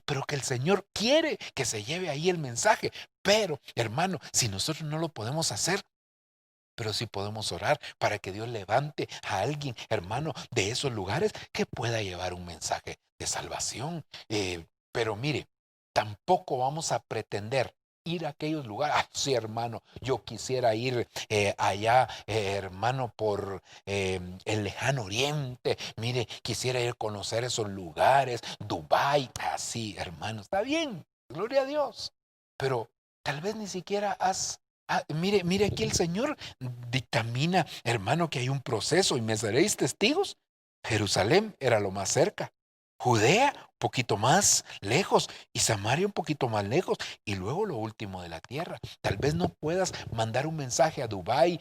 pero que el Señor quiere que se lleve ahí el mensaje. Pero, hermano, si nosotros no lo podemos hacer, pero sí podemos orar para que Dios levante a alguien, hermano, de esos lugares que pueda llevar un mensaje de salvación. Pero mire, tampoco vamos a pretender ir a aquellos lugares. Ah, sí, hermano, yo quisiera ir allá, hermano, por el lejano oriente. Mire, quisiera ir a conocer esos lugares, Dubái. Así, hermano, está bien, gloria a Dios. Pero tal vez ni siquiera mire aquí el Señor dictamina, hermano, que hay un proceso y me seréis testigos. Jerusalén era lo más cerca, Judea un poquito más lejos y Samaria un poquito más lejos y luego lo último de la tierra. Tal vez no puedas mandar un mensaje a Dubái,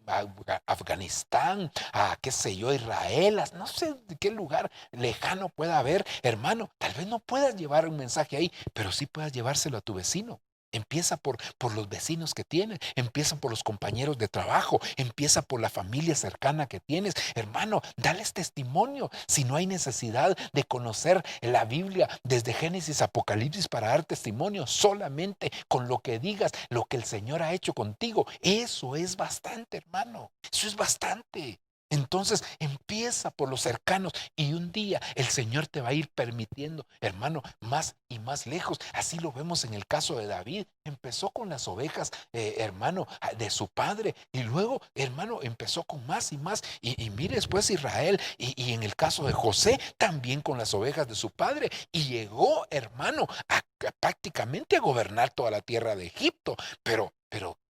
a Afganistán, a qué sé yo, Israel, no sé de qué lugar lejano pueda haber, hermano. Tal vez no puedas llevar un mensaje ahí, pero sí puedas llevárselo a tu vecino. Empieza por los vecinos que tienes, empieza por los compañeros de trabajo, empieza por la familia cercana que tienes. Hermano, dales testimonio. Si no hay necesidad de conocer la Biblia desde Génesis a Apocalipsis para dar testimonio, solamente con lo que digas, lo que el Señor ha hecho contigo, eso es bastante, hermano. Eso es bastante. Entonces empieza por los cercanos y un día el Señor te va a ir permitiendo, hermano, más y más lejos. Así lo vemos en el caso de David. Empezó con las ovejas, hermano, de su padre y luego, hermano, empezó con más y más. Y mire después Israel y en el caso de José también con las ovejas de su padre y llegó, hermano, a prácticamente a gobernar toda la tierra de Egipto. Pero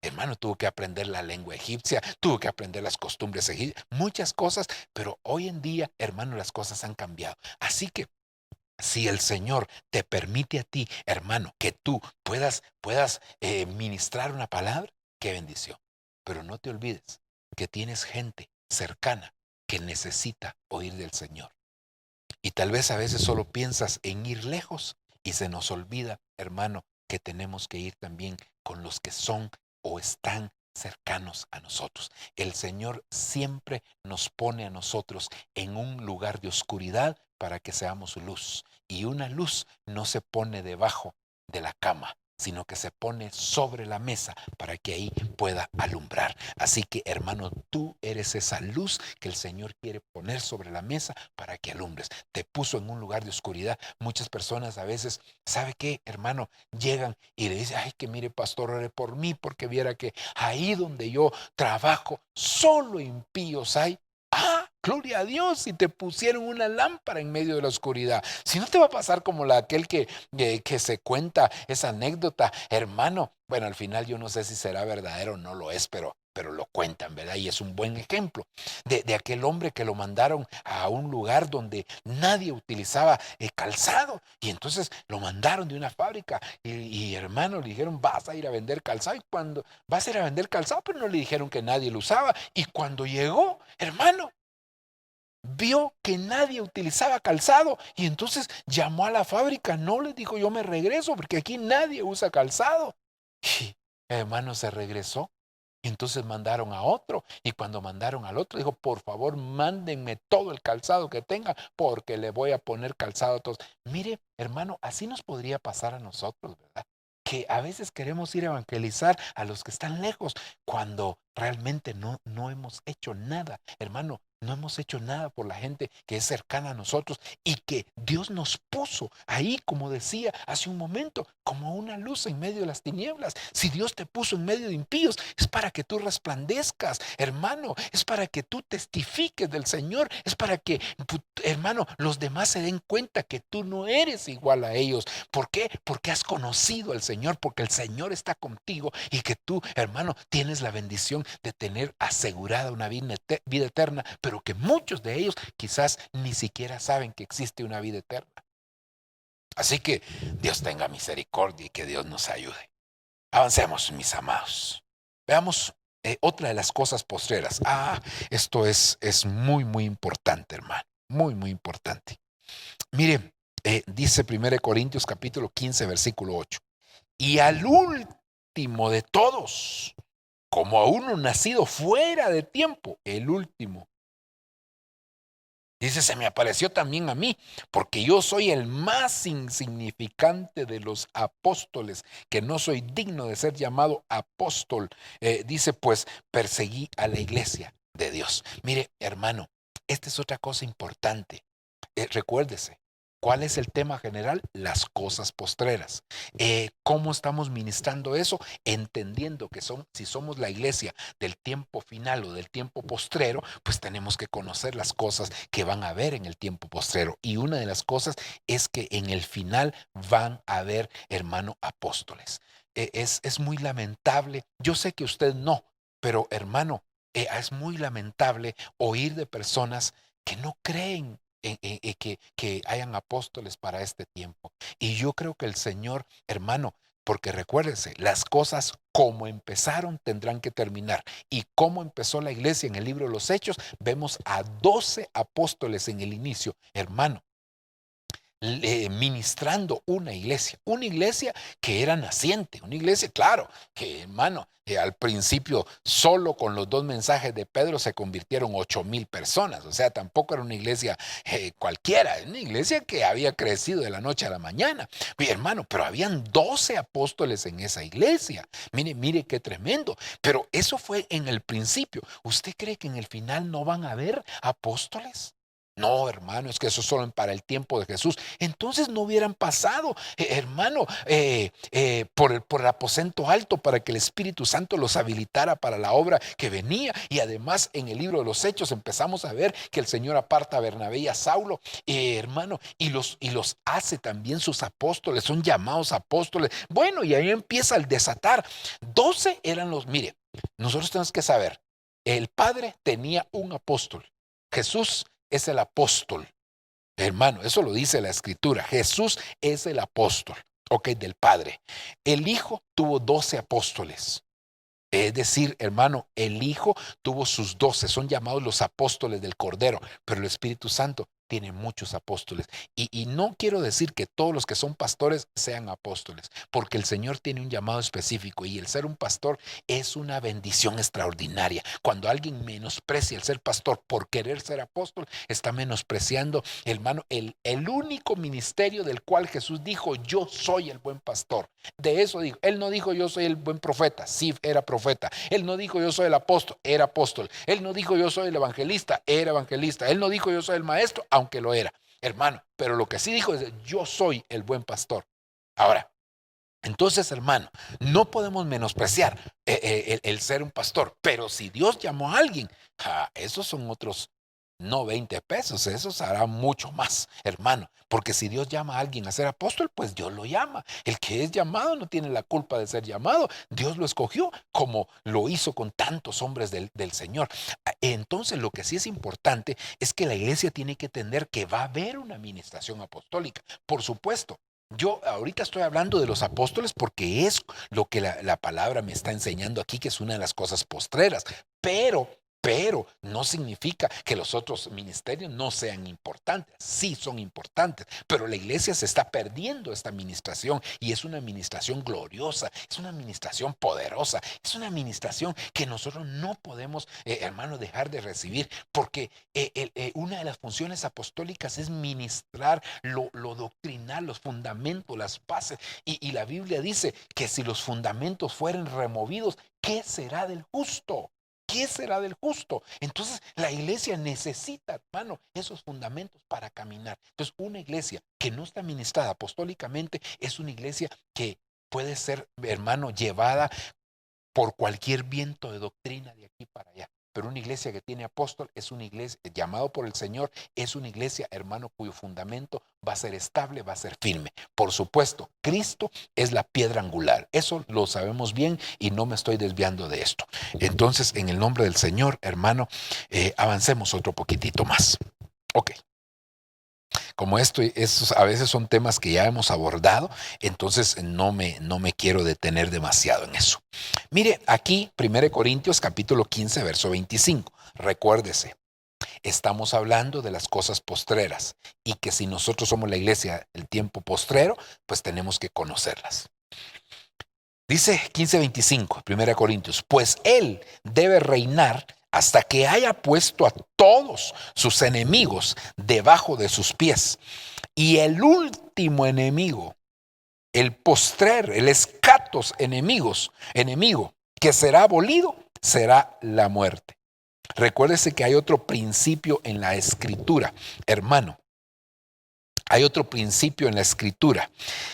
hermano, tuvo que aprender la lengua egipcia, tuvo que aprender las costumbres egipcias, muchas cosas, pero hoy en día, hermano, las cosas han cambiado. Así que si el Señor te permite a ti, hermano, que tú puedas ministrar una palabra, qué bendición. Pero no te olvides que tienes gente cercana que necesita oír del Señor. Y tal vez a veces solo piensas en ir lejos y se nos olvida, hermano, que tenemos que ir también con los que son o están cercanos a nosotros. El Señor siempre nos pone a nosotros en un lugar de oscuridad para que seamos su luz. Y una luz no se pone debajo de la cama, sino que se pone sobre la mesa para que ahí pueda alumbrar. Así que, hermano, tú eres esa luz que el Señor quiere poner sobre la mesa para que alumbres. Te puso en un lugar de oscuridad. Muchas personas a veces, ¿sabe qué, hermano? Llegan y le dicen, ay, que mire, pastor, ore por mí, porque viera que ahí donde yo trabajo, solo impíos hay. Gloria a Dios, si te pusieron una lámpara en medio de la oscuridad. Si no te va a pasar como aquel que se cuenta esa anécdota, hermano. Bueno, al final yo no sé si será verdadero o no lo es, pero pero lo cuentan, ¿verdad? Y es un buen ejemplo de aquel hombre que lo mandaron a un lugar donde nadie utilizaba calzado. Y entonces lo mandaron de una fábrica y hermano, le dijeron, vas a ir a vender calzado. Y cuando vas a ir a vender calzado, pero no le dijeron que nadie lo usaba. Y cuando llegó, hermano, vio que nadie utilizaba calzado y entonces llamó a la fábrica. No, les dijo, yo me regreso porque aquí nadie usa calzado. Y hermano, se regresó. Y entonces mandaron a otro, y cuando mandaron al otro, dijo, por favor, mándenme todo el calzado que tengan, porque le voy a poner calzado a todos. Mire, hermano, así nos podría pasar a nosotros, ¿verdad? Que a veces queremos ir a evangelizar a los que están lejos, cuando realmente no hemos hecho nada. Hermano, no hemos hecho nada por la gente que es cercana a nosotros y que Dios nos puso ahí, como decía hace un momento, como una luz en medio de las tinieblas. Si Dios te puso en medio de impíos, es para que tú resplandezcas, hermano, es para que tú testifiques del Señor, es para que, hermano, los demás se den cuenta que tú no eres igual a ellos. ¿Por qué? Porque has conocido al Señor, porque el Señor está contigo y que tú, hermano, tienes la bendición de tener asegurada una vida eterna, pero que muchos de ellos quizás ni siquiera saben que existe una vida eterna. Así que Dios tenga misericordia y que Dios nos ayude. Avancemos, mis amados. Veamos otra de las cosas postreras. Esto es muy, muy importante, hermano. Muy, muy importante. Mire, dice 1 Corintios capítulo 15, versículo 8. Y al último de todos, como a uno nacido fuera de tiempo, el último. Dice, se me apareció también a mí, porque yo soy el más insignificante de los apóstoles, que no soy digno de ser llamado apóstol. Dice, pues perseguí a la iglesia de Dios. Mire, hermano, esta es otra cosa importante. Recuérdese, ¿cuál es el tema general? Las cosas postreras. ¿Cómo estamos ministrando eso? Entendiendo que si somos la iglesia del tiempo final o del tiempo postrero, pues tenemos que conocer las cosas que van a haber en el tiempo postrero. Y una de las cosas es que en el final van a haber, hermano, apóstoles. Es muy lamentable. Yo sé que usted no, pero hermano, es muy lamentable oír de personas que no creen que hayan apóstoles para este tiempo. Y yo creo que el Señor, hermano, porque recuérdese, las cosas como empezaron tendrán que terminar. Y como empezó la iglesia en el libro de los Hechos, vemos a 12 apóstoles en el inicio, hermano, ministrando una iglesia que era naciente, una iglesia, claro, que hermano, al principio solo con los 2 mensajes de Pedro se convirtieron 8,000 personas, o sea, tampoco era una iglesia cualquiera, una iglesia que había crecido de la noche a la mañana, y hermano, pero habían 12 apóstoles en esa iglesia, mire qué tremendo, pero eso fue en el principio. ¿Usted cree que en el final no van a haber apóstoles? No, hermano, es que eso es solo para el tiempo de Jesús. Entonces no hubieran pasado, hermano, por el aposento alto para que el Espíritu Santo los habilitara para la obra que venía. Y además en el libro de los Hechos empezamos a ver que el Señor aparta a Bernabé y a Saulo, hermano, y los hace también sus apóstoles, son llamados apóstoles. Bueno, y ahí empieza el desatar. 12 eran los, mire, nosotros tenemos que saber, el Padre tenía un apóstol, Jesús es el apóstol, hermano, eso lo dice la Escritura. Jesús es el apóstol, del Padre. El Hijo tuvo 12 apóstoles. Es decir, hermano, el Hijo tuvo sus 12, son llamados los apóstoles del Cordero, pero el Espíritu Santo tiene muchos apóstoles. Y no quiero decir que todos los que son pastores sean apóstoles, porque el Señor tiene un llamado específico y el ser un pastor es una bendición extraordinaria. Cuando alguien menosprecia el ser pastor por querer ser apóstol, está menospreciando, hermano, el único ministerio del cual Jesús dijo, yo soy el buen pastor. De eso dijo, Él no dijo yo soy el buen profeta, sí era profeta. Él no dijo yo soy el apóstol, era apóstol. Él no dijo yo soy el evangelista, era evangelista. Él no dijo yo soy el maestro, aunque lo era, hermano, pero lo que sí dijo es yo soy el buen pastor. Ahora, entonces, hermano, no podemos menospreciar el ser un pastor, pero si Dios llamó a alguien, esos son otros No 20 pesos, eso será mucho más, hermano. Porque si Dios llama a alguien a ser apóstol, pues Dios lo llama. El que es llamado no tiene la culpa de ser llamado. Dios lo escogió como lo hizo con tantos hombres del Señor. Entonces lo que sí es importante es que la iglesia tiene que entender que va a haber una administración apostólica. Por supuesto. Yo ahorita estoy hablando de los apóstoles porque es lo que la palabra me está enseñando aquí, que es una de las cosas postreras. Pero no significa que los otros ministerios no sean importantes. Sí son importantes, pero la iglesia se está perdiendo esta administración y es una administración gloriosa, es una administración poderosa, es una administración que nosotros no podemos, hermano, dejar de recibir, porque una de las funciones apostólicas es ministrar lo doctrinal, los fundamentos, las bases. Y la Biblia dice que si los fundamentos fueren removidos, ¿qué será del justo? ¿Qué será del justo? Entonces la iglesia necesita, hermano, esos fundamentos para caminar. Entonces una iglesia que no está ministrada apostólicamente es una iglesia que puede ser, hermano, llevada por cualquier viento de doctrina de aquí para allá. Pero una iglesia que tiene apóstol es una iglesia llamado por el Señor, es una iglesia, hermano, cuyo fundamento va a ser estable, va a ser firme. Por supuesto, Cristo es la piedra angular. Eso lo sabemos bien y no me estoy desviando de esto. Entonces, en el nombre del Señor, hermano, avancemos otro poquitito más. Ok. Como estos a veces son temas que ya hemos abordado, entonces no me quiero detener demasiado en eso. Mire, aquí 1 Corintios capítulo 15, verso 25. Recuérdese, estamos hablando de las cosas postreras y que si nosotros somos la iglesia del tiempo postrero, pues tenemos que conocerlas. Dice 15:25, 1 Corintios, pues Él debe reinar hasta que haya puesto a todos sus enemigos debajo de sus pies. Y el último enemigo, el postrer, el escatos enemigo que será abolido, será la muerte. Recuérdese que hay otro principio en la Escritura, hermano. Hay otro principio en la Escritura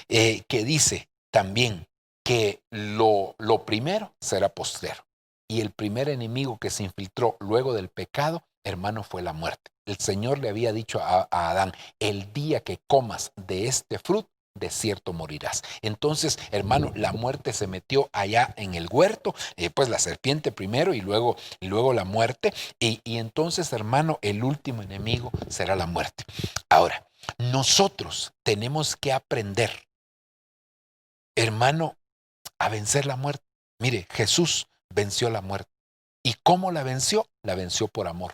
que dice también que lo primero será postrero. Y el primer enemigo que se infiltró luego del pecado, hermano, fue la muerte. El Señor le había dicho a Adán, el día que comas de este fruto, de cierto morirás. Entonces, hermano, la muerte se metió allá en el huerto, pues la serpiente primero y luego la muerte. Y entonces, hermano, el último enemigo será la muerte. Ahora, nosotros tenemos que aprender, hermano, a vencer la muerte. Mire, Jesús venció la muerte. ¿Y cómo la venció? La venció por amor.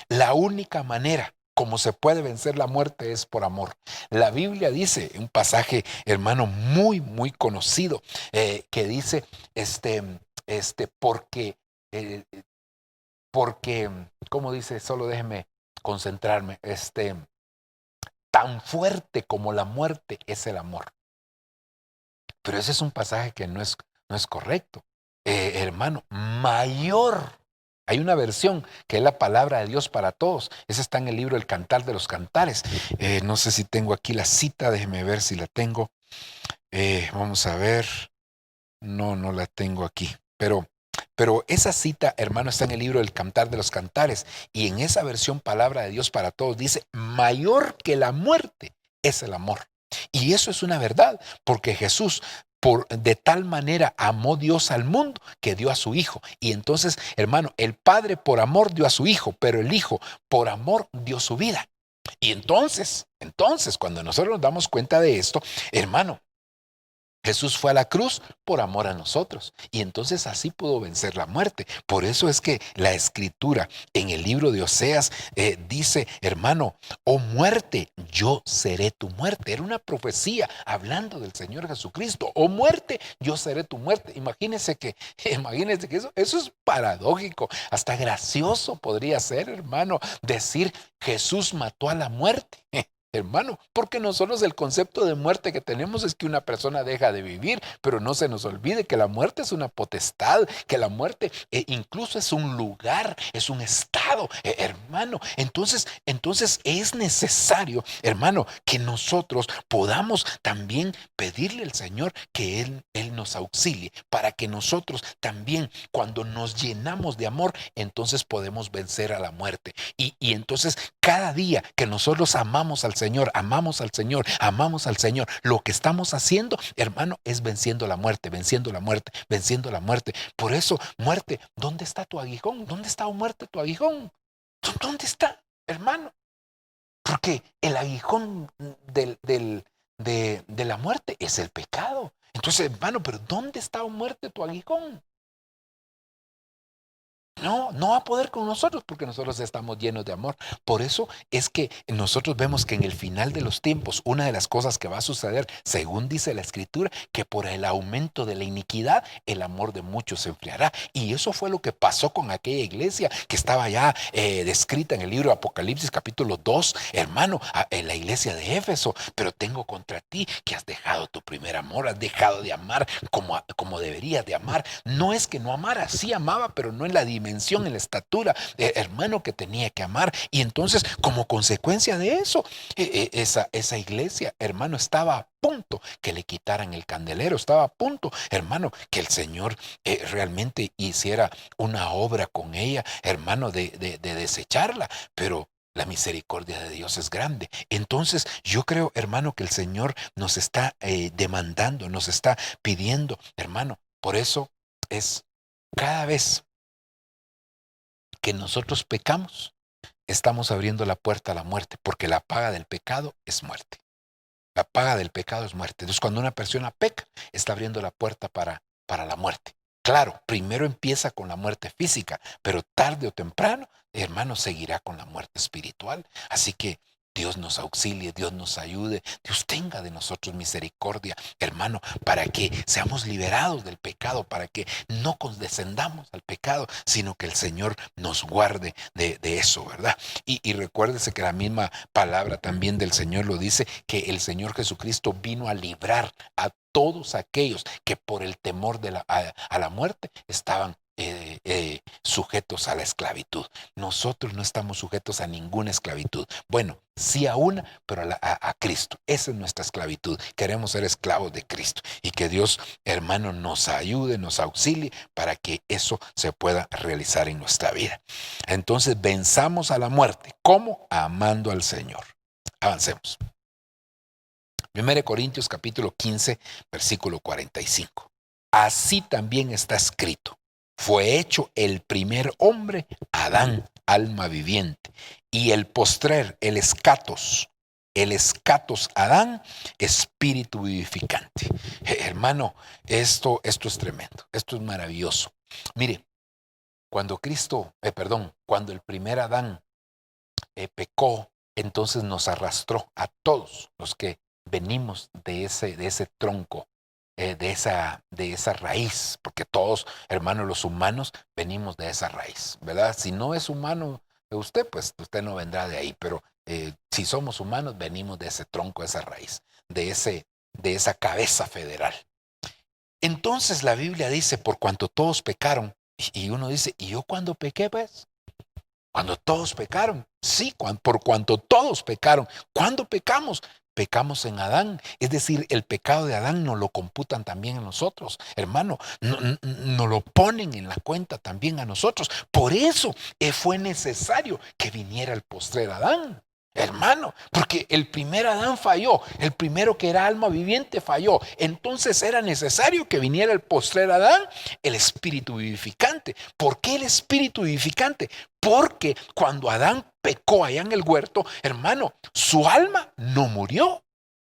La única manera como se puede vencer la muerte es por amor. La Biblia dice, un pasaje, hermano, muy, muy conocido, que dice, porque, ¿cómo dice? Solo déjeme concentrarme. Tan fuerte como la muerte es el amor. Pero ese es un pasaje que no es correcto. Hermano, mayor. Hay una versión que es la palabra de Dios para todos. Esa está en el libro El Cantar de los Cantares. No sé si tengo aquí la cita, déjeme ver si la tengo. Vamos a ver. No la tengo aquí. Pero esa cita, hermano, está en el libro El Cantar de los Cantares. Y en esa versión, palabra de Dios para todos, dice, mayor que la muerte es el amor. Y eso es una verdad, porque Jesús de tal manera amó Dios al mundo que dio a su Hijo. Y entonces, hermano, el Padre por amor dio a su Hijo, pero el Hijo por amor dio su vida. Y entonces, cuando nosotros nos damos cuenta de esto, hermano, Jesús fue a la cruz por amor a nosotros y entonces así pudo vencer la muerte. Por eso es que la Escritura en el libro de Oseas dice, hermano, oh muerte, yo seré tu muerte. Era una profecía hablando del Señor Jesucristo. Oh muerte, yo seré tu muerte. Imagínense que eso es paradójico, hasta gracioso podría ser, hermano, decir Jesús mató a la muerte. Hermano, porque nosotros el concepto de muerte que tenemos es que una persona deja de vivir, pero no se nos olvide que la muerte es una potestad, que la muerte incluso es un lugar, es un estado, hermano. Entonces es necesario, hermano, que nosotros podamos también pedirle al Señor que Él nos auxilie, para que nosotros también, cuando nos llenamos de amor, entonces podemos vencer a la muerte. Y entonces cada día que nosotros amamos al Señor, amamos al Señor, amamos al Señor, lo que estamos haciendo, hermano, es venciendo la muerte, venciendo la muerte, venciendo la muerte. Por eso, muerte, ¿dónde está tu aguijón? ¿Dónde está, muerte, tu aguijón? ¿Dónde está, hermano? Porque el aguijón de la muerte es el pecado. Entonces, hermano, ¿pero dónde está, muerte, tu aguijón? No va a poder con nosotros porque nosotros estamos llenos de amor. Por eso es que nosotros vemos que en el final de los tiempos, una de las cosas que va a suceder, según dice la Escritura, que por el aumento de la iniquidad, el amor de muchos se enfriará. Y eso fue lo que pasó con aquella iglesia que estaba ya descrita en el libro de Apocalipsis capítulo 2, hermano, en la iglesia de Éfeso. Pero tengo contra ti que has dejado tu primer amor, has dejado de amar como deberías de amar. No es que no amara, sí amaba, pero no en la dimensión, en la estatura, hermano, que tenía que amar. Y entonces, como consecuencia de eso, esa iglesia, hermano, estaba a punto que le quitaran el candelero, estaba a punto, hermano, que el Señor realmente hiciera una obra con ella, hermano, de desecharla. Pero la misericordia de Dios es grande. Entonces yo creo, hermano, que el Señor nos está demandando, nos está pidiendo, hermano. Por eso es cada vez que nosotros pecamos, estamos abriendo la puerta a la muerte, porque la paga del pecado es muerte. La paga del pecado es muerte. Entonces, cuando una persona peca, está abriendo la puerta para la muerte. Claro, primero empieza con la muerte física, pero tarde o temprano, hermano, seguirá con la muerte espiritual. Así que Dios nos auxilie, Dios nos ayude, Dios tenga de nosotros misericordia, hermano, para que seamos liberados del pecado, para que no condescendamos al pecado, sino que el Señor nos guarde de eso, ¿verdad? Y recuérdese que la misma palabra también del Señor lo dice, que el Señor Jesucristo vino a librar a todos aquellos que por el temor a la muerte estaban sujetos a la esclavitud. Nosotros no estamos sujetos a ninguna esclavitud. Bueno, sí a una, pero a Cristo. Esa es nuestra esclavitud. Queremos ser esclavos de Cristo. Y que Dios, hermano, nos ayude, nos auxilie para que eso se pueda realizar en nuestra vida. Entonces, venzamos a la muerte. ¿Cómo? Amando al Señor. Avancemos. 1 Corintios capítulo 15, versículo 45. Así también está escrito. Fue hecho el primer hombre, Adán, alma viviente, y el postrer, el escatos Adán, espíritu vivificante. Hermano, esto es tremendo, esto es maravilloso. Mire, cuando cuando el primer Adán pecó, entonces nos arrastró a todos los que venimos de ese tronco, de esa raíz, porque todos, hermanos, los humanos venimos de esa raíz, ¿verdad? Si no es humano usted, pues usted no vendrá de ahí, pero si somos humanos, venimos de ese tronco, de esa raíz, de esa cabeza federal. Entonces la Biblia dice, por cuanto todos pecaron, y uno dice, ¿y yo cuándo pequé, pues? Cuando todos pecaron, sí, por cuanto todos pecaron. ¿Cuándo pecamos? Pecamos en Adán, es decir, el pecado de Adán nos lo computan también a nosotros, hermano, nos lo ponen en la cuenta también a nosotros. Por eso fue necesario que viniera el postrer Adán, hermano, porque el primer Adán falló, el primero que era alma viviente falló. Entonces era necesario que viniera el postrer Adán, el espíritu vivificante. ¿Por qué el espíritu vivificante? Porque cuando Adán pecó allá en el huerto, hermano, su alma no murió.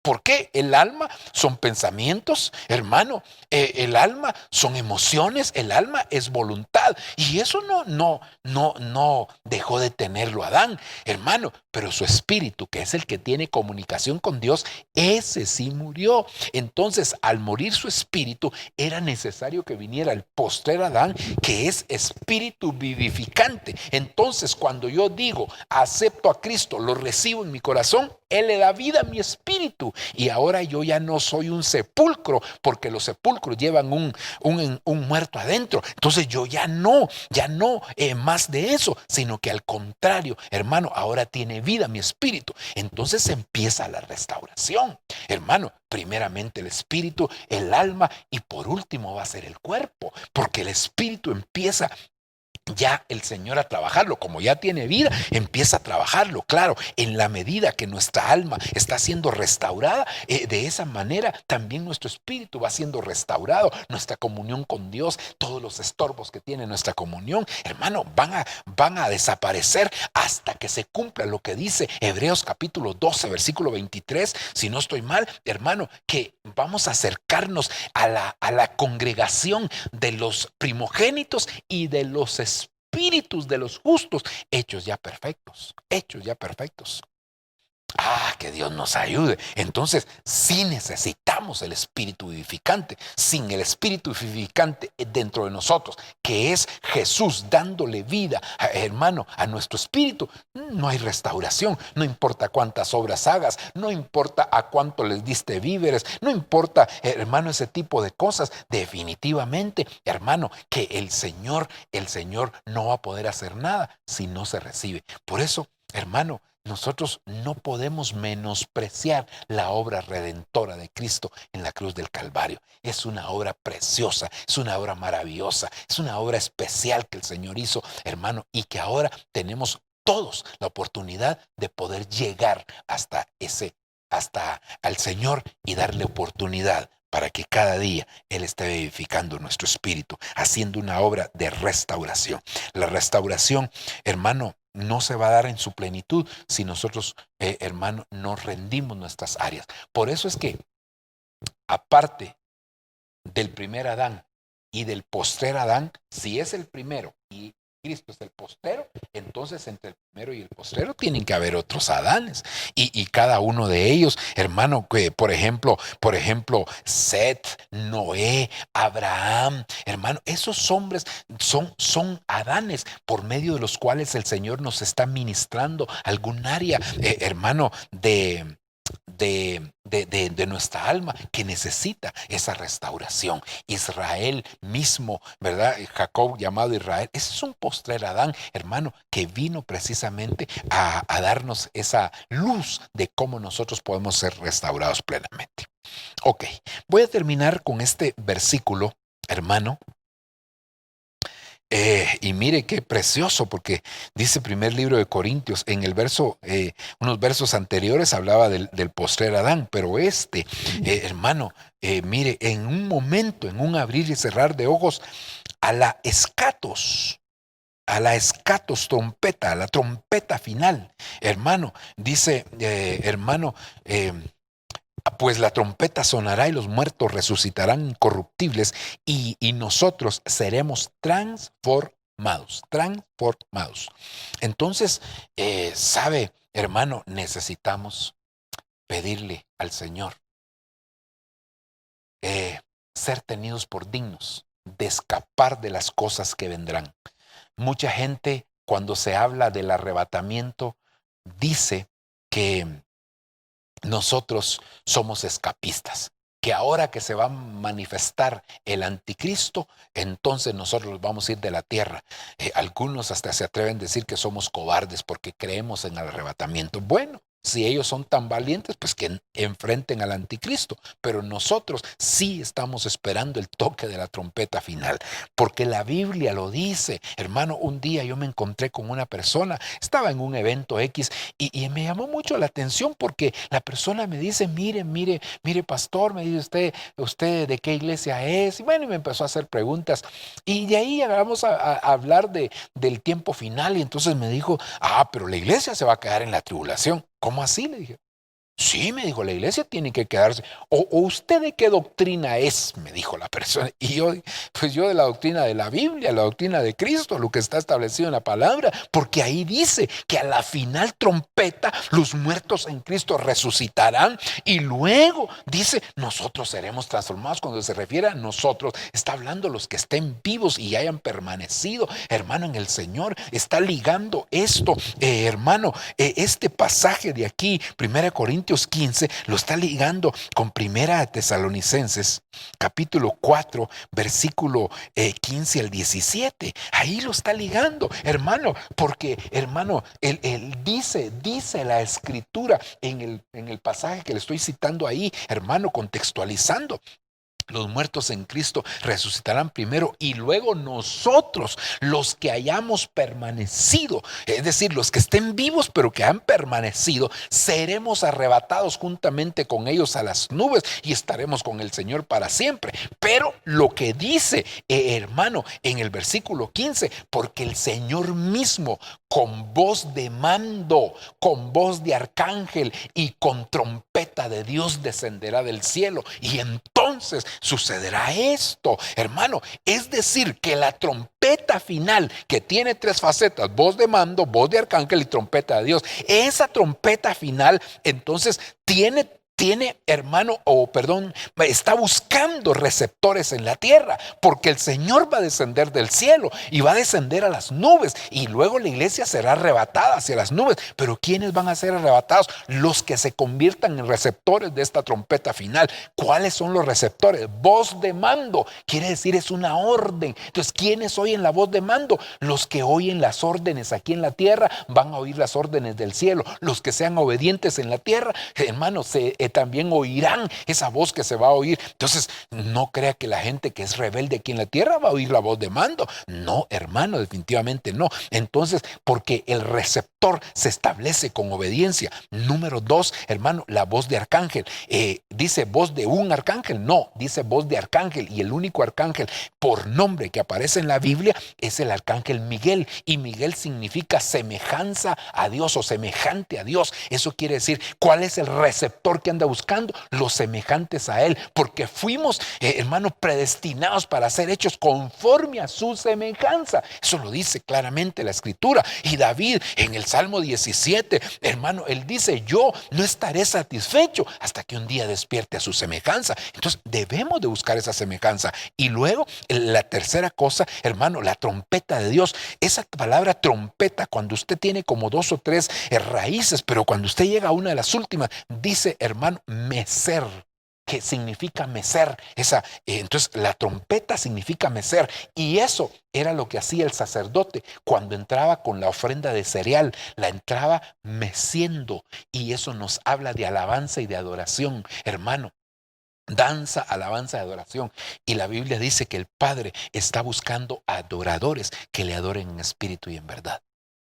¿Por qué? El alma son pensamientos, hermano, el alma son emociones, el alma es voluntad. Y eso no dejó de tenerlo Adán, hermano, pero su espíritu, que es el que tiene comunicación con Dios, ese sí murió. Entonces, al morir su espíritu, era necesario que viniera el postrer Adán, que es espíritu vivificante. Entonces, cuando yo digo, acepto a Cristo, lo recibo en mi corazón, Él le da vida a mi espíritu. Y ahora yo ya no soy un sepulcro, porque los sepulcros llevan un muerto adentro. Entonces yo ya no más de eso, sino que al contrario, hermano, ahora tiene vida mi espíritu. Entonces empieza la restauración. Hermano, primeramente el espíritu, el alma y por último va a ser el cuerpo, porque el espíritu empieza ya el Señor a trabajarlo. Como ya tiene vida, empieza a trabajarlo. Claro, en la medida que nuestra alma está siendo restaurada, de esa manera también nuestro espíritu va siendo restaurado. Nuestra comunión con Dios, todos los estorbos que tiene nuestra comunión, hermano, van a desaparecer hasta que se cumpla lo que dice Hebreos capítulo 12, versículo 23. Si no estoy mal, hermano, que vamos a acercarnos a la congregación de los primogénitos y de los espíritus de los justos, hechos ya perfectos. Que Dios nos ayude. Entonces, sí necesitamos el espíritu vivificante. Sin el espíritu vivificante dentro de nosotros, que es Jesús dándole vida, hermano, a nuestro espíritu, no hay restauración. No importa cuántas obras hagas, no importa a cuánto les diste víveres, no importa, hermano, ese tipo de cosas. Definitivamente, hermano, que el Señor no va a poder hacer nada si no se recibe. Por eso, hermano, nosotros no podemos menospreciar la obra redentora de Cristo en la cruz del Calvario. Es una obra preciosa, es una obra maravillosa, es una obra especial que el Señor hizo, hermano, y que ahora tenemos todos la oportunidad de poder llegar hasta al Señor y darle oportunidad para que cada día Él esté vivificando nuestro espíritu, haciendo una obra de restauración. La restauración, hermano, no se va a dar en su plenitud si nosotros, hermano, no rendimos nuestras áreas. Por eso es que, aparte del primer Adán y del postrer Adán, si es el primero y Cristo es el postrero, entonces entre el primero y el postrero tienen que haber otros Adanes. Y cada uno de ellos, hermano, que por ejemplo, Set, Noé, Abraham, hermano, esos hombres son Adanes por medio de los cuales el Señor nos está ministrando algún área, hermano, de nuestra alma que necesita esa restauración. Israel mismo, ¿verdad? Jacob llamado Israel, ese es un postrer Adán, hermano, que vino precisamente a darnos esa luz de cómo nosotros podemos ser restaurados plenamente. Ok, voy a terminar con este versículo, hermano. Y mire qué precioso, porque dice primer libro de Corintios, en el verso, unos versos anteriores hablaba del postrer Adán, pero hermano, mire, en un momento, en un abrir y cerrar de ojos, a la escatos trompeta, a la trompeta final, hermano, dice, pues la trompeta sonará y los muertos resucitarán incorruptibles y nosotros seremos transformados. Entonces, sabe, hermano, necesitamos pedirle al Señor ser tenidos por dignos de escapar de las cosas que vendrán. Mucha gente, cuando se habla del arrebatamiento, dice que nosotros somos escapistas, que ahora que se va a manifestar el anticristo, entonces nosotros vamos a ir de la tierra. Algunos hasta se atreven a decir que somos cobardes porque creemos en el arrebatamiento. Bueno, si ellos son tan valientes, pues que enfrenten al anticristo. Pero nosotros sí estamos esperando el toque de la trompeta final, porque la Biblia lo dice. Hermano, un día yo me encontré con una persona, estaba en un evento X y me llamó mucho la atención porque la persona me dice, mire pastor, me dice usted de qué iglesia es. Y bueno, y me empezó a hacer preguntas y de ahí vamos a hablar del tiempo final. Y entonces me dijo, pero la iglesia se va a quedar en la tribulación. ¿Cómo así? Le dije. Sí, me dijo, la iglesia tiene que quedarse. O usted de qué doctrina es, me dijo la persona. Y yo, pues yo de la doctrina de la Biblia, la doctrina de Cristo, lo que está establecido en la palabra, porque ahí dice que a la final trompeta los muertos en Cristo resucitarán y luego dice, nosotros seremos transformados. Cuando se refiere a nosotros, está hablando los que estén vivos y hayan permanecido, hermano, en el Señor. Está ligando esto, hermano, este pasaje de aquí, 1 Corintios 15, lo está ligando con 1 Tesalonicenses, capítulo 4, versículo 15 al 17. Ahí lo está ligando, hermano, porque, hermano, él dice la escritura en el pasaje que le estoy citando ahí, hermano, contextualizando. Los muertos en Cristo resucitarán primero y luego nosotros, los que hayamos permanecido, es decir, los que estén vivos pero que han permanecido, seremos arrebatados juntamente con ellos a las nubes y estaremos con el Señor para siempre. Pero lo que dice, hermano, en el versículo 15, porque el Señor mismo con voz de mando, con voz de arcángel y con trompeta de Dios descenderá del cielo y entonces sucederá esto, hermano. Es decir, que la trompeta final, que tiene 3 facetas, voz de mando, voz de arcángel y trompeta de Dios, esa trompeta final entonces tiene, hermano, está buscando receptores en la tierra, porque el Señor va a descender del cielo y va a descender a las nubes y luego la iglesia será arrebatada hacia las nubes. Pero ¿quiénes van a ser arrebatados? Los que se conviertan en receptores de esta trompeta final. ¿Cuáles son los receptores? Voz de mando, quiere decir es una orden. Entonces, ¿quiénes oyen la voz de mando? Los que oyen las órdenes aquí en la tierra van a oír las órdenes del cielo. Los que sean obedientes en la tierra, hermanos, también oirán esa voz que se va a oír. Entonces, no crea que la gente que es rebelde aquí en la tierra va a oír la voz de mando. No, hermano, definitivamente no. Entonces, porque el receptor se establece con obediencia. Número 2, hermano, la voz de arcángel. ¿Dice voz de un arcángel? No, dice voz de arcángel. Y el único arcángel por nombre que aparece en la Biblia es el arcángel Miguel. Y Miguel significa semejanza a Dios o semejante a Dios. Eso quiere decir, ¿cuál es el receptor que anda buscando? Los semejantes a él, porque fuimos, hermanos, predestinados para ser hechos conforme a su semejanza. Eso lo dice claramente la escritura. Y David en el Salmo 17, hermano, él dice, yo no estaré satisfecho hasta que un día despierte a su semejanza. Entonces debemos de buscar esa semejanza. Y luego la tercera cosa, hermano, la trompeta de Dios. Esa palabra trompeta, cuando usted tiene como 2 o 3 raíces, pero cuando usted llega a una de las últimas, dice, hermano, mecer, que significa mecer. Entonces la trompeta significa mecer, y eso era lo que hacía el sacerdote cuando entraba con la ofrenda de cereal, la entraba meciendo, y eso nos habla de alabanza y de adoración, hermano. Danza, alabanza y adoración. Y la Biblia dice que el Padre está buscando adoradores que le adoren en espíritu y en verdad.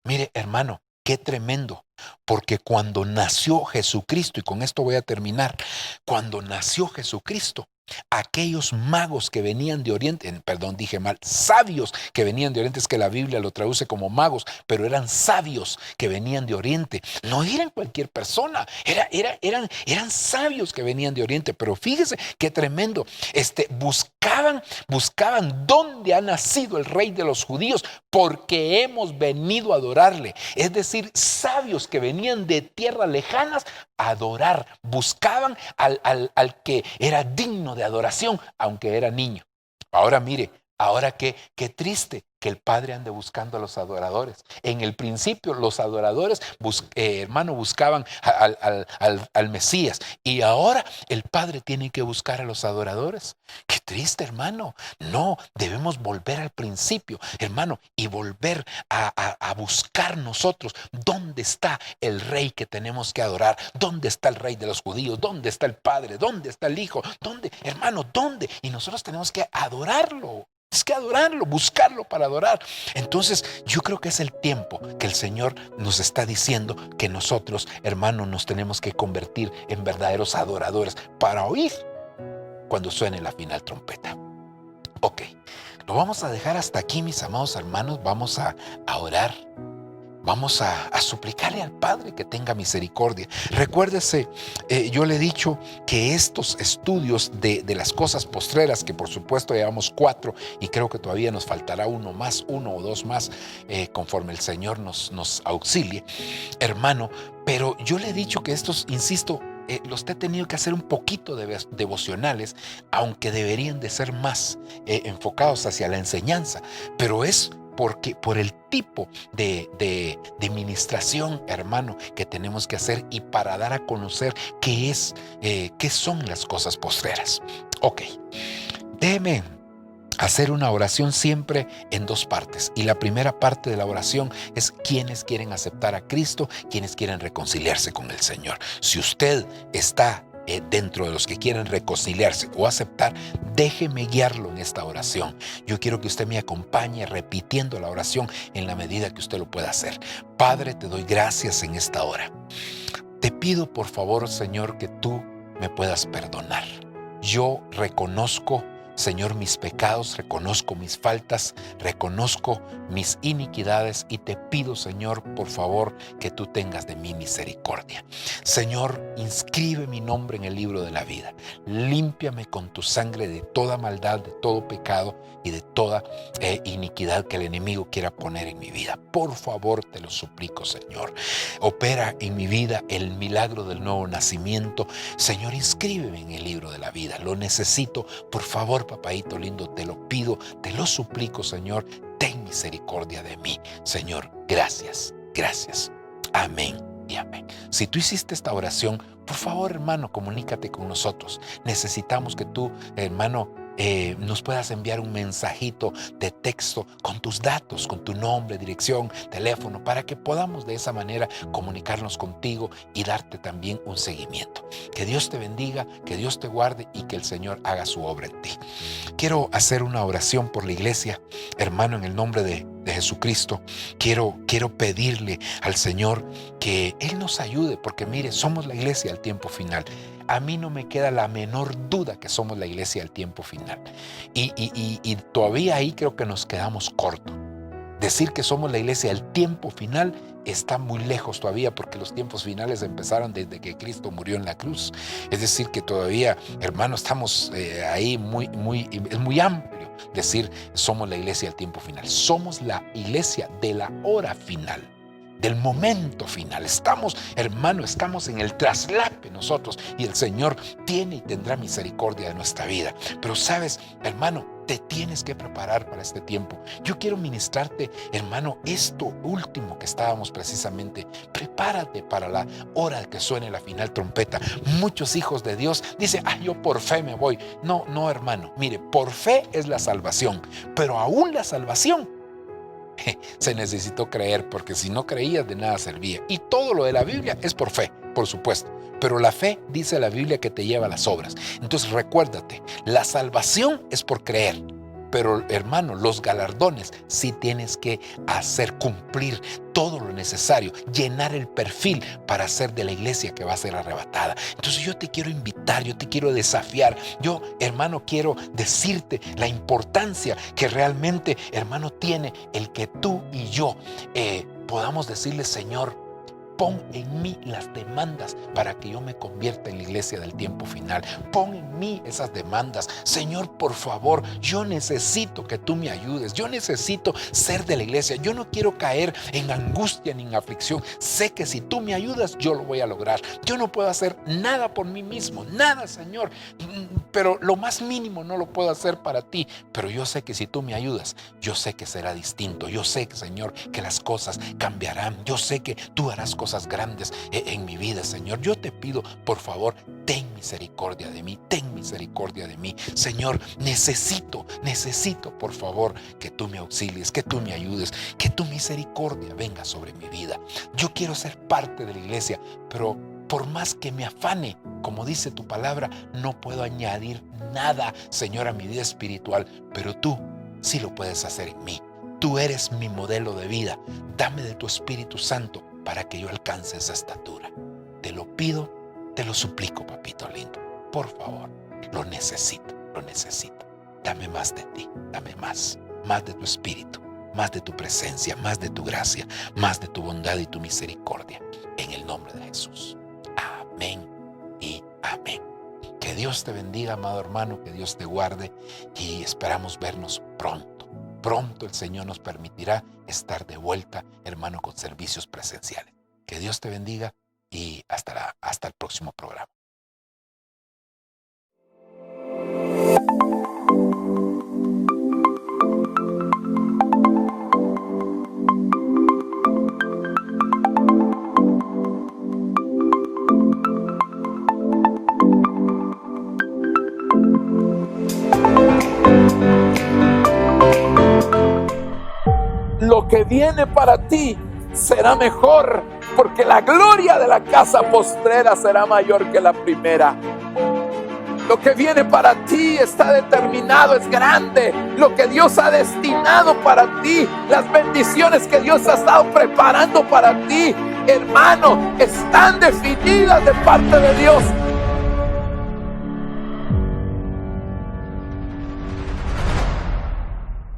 Mire, hermano, qué tremendo, porque cuando nació Jesucristo, y con esto voy a terminar, cuando nació Jesucristo, aquellos magos que venían de Oriente, sabios que venían de Oriente, es que la Biblia lo traduce como magos, pero eran sabios que venían de Oriente, no eran cualquier persona, eran sabios que venían de Oriente. Pero fíjese qué tremendo, buscaban dónde ha nacido el rey de los judíos, porque hemos venido a adorarle. Es decir, sabios que venían de tierras lejanas a adorar, buscaban al que era digno de adoración, aunque era niño. Ahora mire, ahora qué triste que el Padre ande buscando a los adoradores. En el principio los adoradores, buscaban al Mesías, y ahora el Padre tiene que buscar a los adoradores. Qué triste, hermano. No, debemos volver al principio, hermano, y volver a buscar nosotros dónde está el Rey que tenemos que adorar, dónde está el Rey de los judíos, dónde está el Padre, dónde está el Hijo, dónde, hermano, dónde. Y nosotros tenemos que adorarlo. Es que adorarlo, buscarlo para adorar. Entonces yo creo que es el tiempo que el Señor nos está diciendo que nosotros, hermanos, nos tenemos que convertir en verdaderos adoradores para oír cuando suene la final trompeta. Ok, lo vamos a dejar hasta aquí, mis amados hermanos. Vamos a orar. Vamos a suplicarle al Padre que tenga misericordia. Recuérdese, yo le he dicho que estos estudios de las cosas postreras, que por supuesto llevamos 4 y creo que todavía nos faltará uno o dos más, conforme el Señor nos auxilie, hermano. Pero yo le he dicho que estos, insisto, los he tenido que hacer un poquito de devocionales, aunque deberían de ser más enfocados hacia la enseñanza, pero es porque por el tipo de ministración, hermano, que tenemos que hacer y para dar a conocer qué son las cosas postreras. Ok, déjeme hacer una oración siempre en 2 partes. Y la primera parte de la oración es quienes quieren aceptar a Cristo, quienes quieren reconciliarse con el Señor. Si usted está dentro de los que quieren reconciliarse o aceptar, déjeme guiarlo en esta oración. Yo quiero que usted me acompañe repitiendo la oración en la medida que usted lo pueda hacer. Padre, te doy gracias en esta hora. Te pido por favor, Señor, que tú me puedas perdonar. Yo reconozco, Señor, mis pecados, reconozco mis faltas, reconozco mis iniquidades y te pido, Señor, por favor, que tú tengas de mí misericordia. Señor, inscribe mi nombre en el libro de la vida. Límpiame con tu sangre de toda maldad, de todo pecado y de toda iniquidad que el enemigo quiera poner en mi vida. Por favor, te lo suplico, Señor. Opera en mi vida el milagro del nuevo nacimiento. Señor, inscríbeme en el libro de la vida. Lo necesito, por favor, papaíto lindo, te lo pido, te lo suplico, Señor, ten misericordia de mí. Señor, gracias, gracias. Amén y amén. Si tú hiciste esta oración, por favor, hermano, comunícate con nosotros. Necesitamos que tú, hermano, nos puedas enviar un mensajito de texto con tus datos, con tu nombre, dirección, teléfono, para que podamos de esa manera comunicarnos contigo y darte también un seguimiento. Que Dios te bendiga, que Dios te guarde y que el Señor haga su obra en ti. Quiero hacer una oración por la iglesia, hermano, en el nombre de Jesucristo. Quiero pedirle al Señor que Él nos ayude, porque mire, somos la iglesia del tiempo final. A mí no me queda la menor duda que somos la iglesia del tiempo final. Y todavía ahí creo que nos quedamos cortos. Decir que somos la iglesia del tiempo final está muy lejos todavía, porque los tiempos finales empezaron desde que Cristo murió en la cruz. Es decir, que todavía, hermano, estamos ahí es muy amplio decir somos la iglesia del tiempo final. Somos la iglesia de la hora final, del momento final. Estamos, hermano, estamos en el traslape nosotros, y el Señor tiene y tendrá misericordia de nuestra vida. Pero sabes, hermano, te tienes que preparar para este tiempo. Yo quiero ministrarte, hermano, esto último que estábamos precisamente. Prepárate para la hora que suene la final trompeta. Muchos hijos de Dios dicen, yo por fe me voy. No, hermano, mire, por fe es la salvación, pero aún la salvación se necesitó creer, porque si no creías de nada servía. Y todo lo de la Biblia es por fe, por supuesto. Pero la fe, dice la Biblia, que te lleva a las obras. Entonces recuérdate, la salvación es por creer. Pero hermano, los galardones sí tienes que hacer cumplir todo lo necesario, llenar el perfil para ser de la iglesia que va a ser arrebatada. Entonces yo te quiero invitar, yo te quiero desafiar. Yo, hermano, quiero decirte la importancia que realmente, hermano, tiene el que tú y yo podamos decirle, Señor, pon en mí las demandas para que yo me convierta en la iglesia del tiempo final. Pon en mí esas demandas. Señor, por favor, yo necesito que tú me ayudes. Yo necesito ser de la iglesia. Yo no quiero caer en angustia ni en aflicción. Sé que si tú me ayudas, yo lo voy a lograr. Yo no puedo hacer nada por mí mismo. Nada, Señor. Pero lo más mínimo no lo puedo hacer para ti. Pero yo sé que si tú me ayudas, yo sé que será distinto. Yo sé, Señor, que las cosas cambiarán. Yo sé que tú harás cosas grandes en mi vida, Señor. Yo te pido, por favor, ten misericordia de mí, ten misericordia de mí. Señor, necesito, por favor, que tú me auxilies, que tú me ayudes, que tu misericordia venga sobre mi vida. Yo quiero ser parte de la iglesia, pero por más que me afane, como dice tu palabra, no puedo añadir nada, Señor, a mi vida espiritual, pero tú sí lo puedes hacer en mí. Tú eres mi modelo de vida. Dame de tu Espíritu Santo para que yo alcance esa estatura. Te lo pido, te lo suplico, papito lindo. Por favor, lo necesito. Dame más de ti, dame más de tu Espíritu, más de tu presencia, más de tu gracia, más de tu bondad y tu misericordia. En el nombre de Jesús. Amén y amén. Que Dios te bendiga, amado hermano, que Dios te guarde y esperamos vernos pronto. Pronto el Señor nos permitirá estar de vuelta, hermano, con servicios presenciales. Que Dios te bendiga y hasta el próximo programa. Lo que viene para ti será mejor, porque la gloria de la casa postrera será mayor que la primera. Lo que viene para ti está determinado, es grande. Lo que Dios ha destinado para ti, las bendiciones que Dios ha estado preparando para ti, hermano, están definidas de parte de Dios.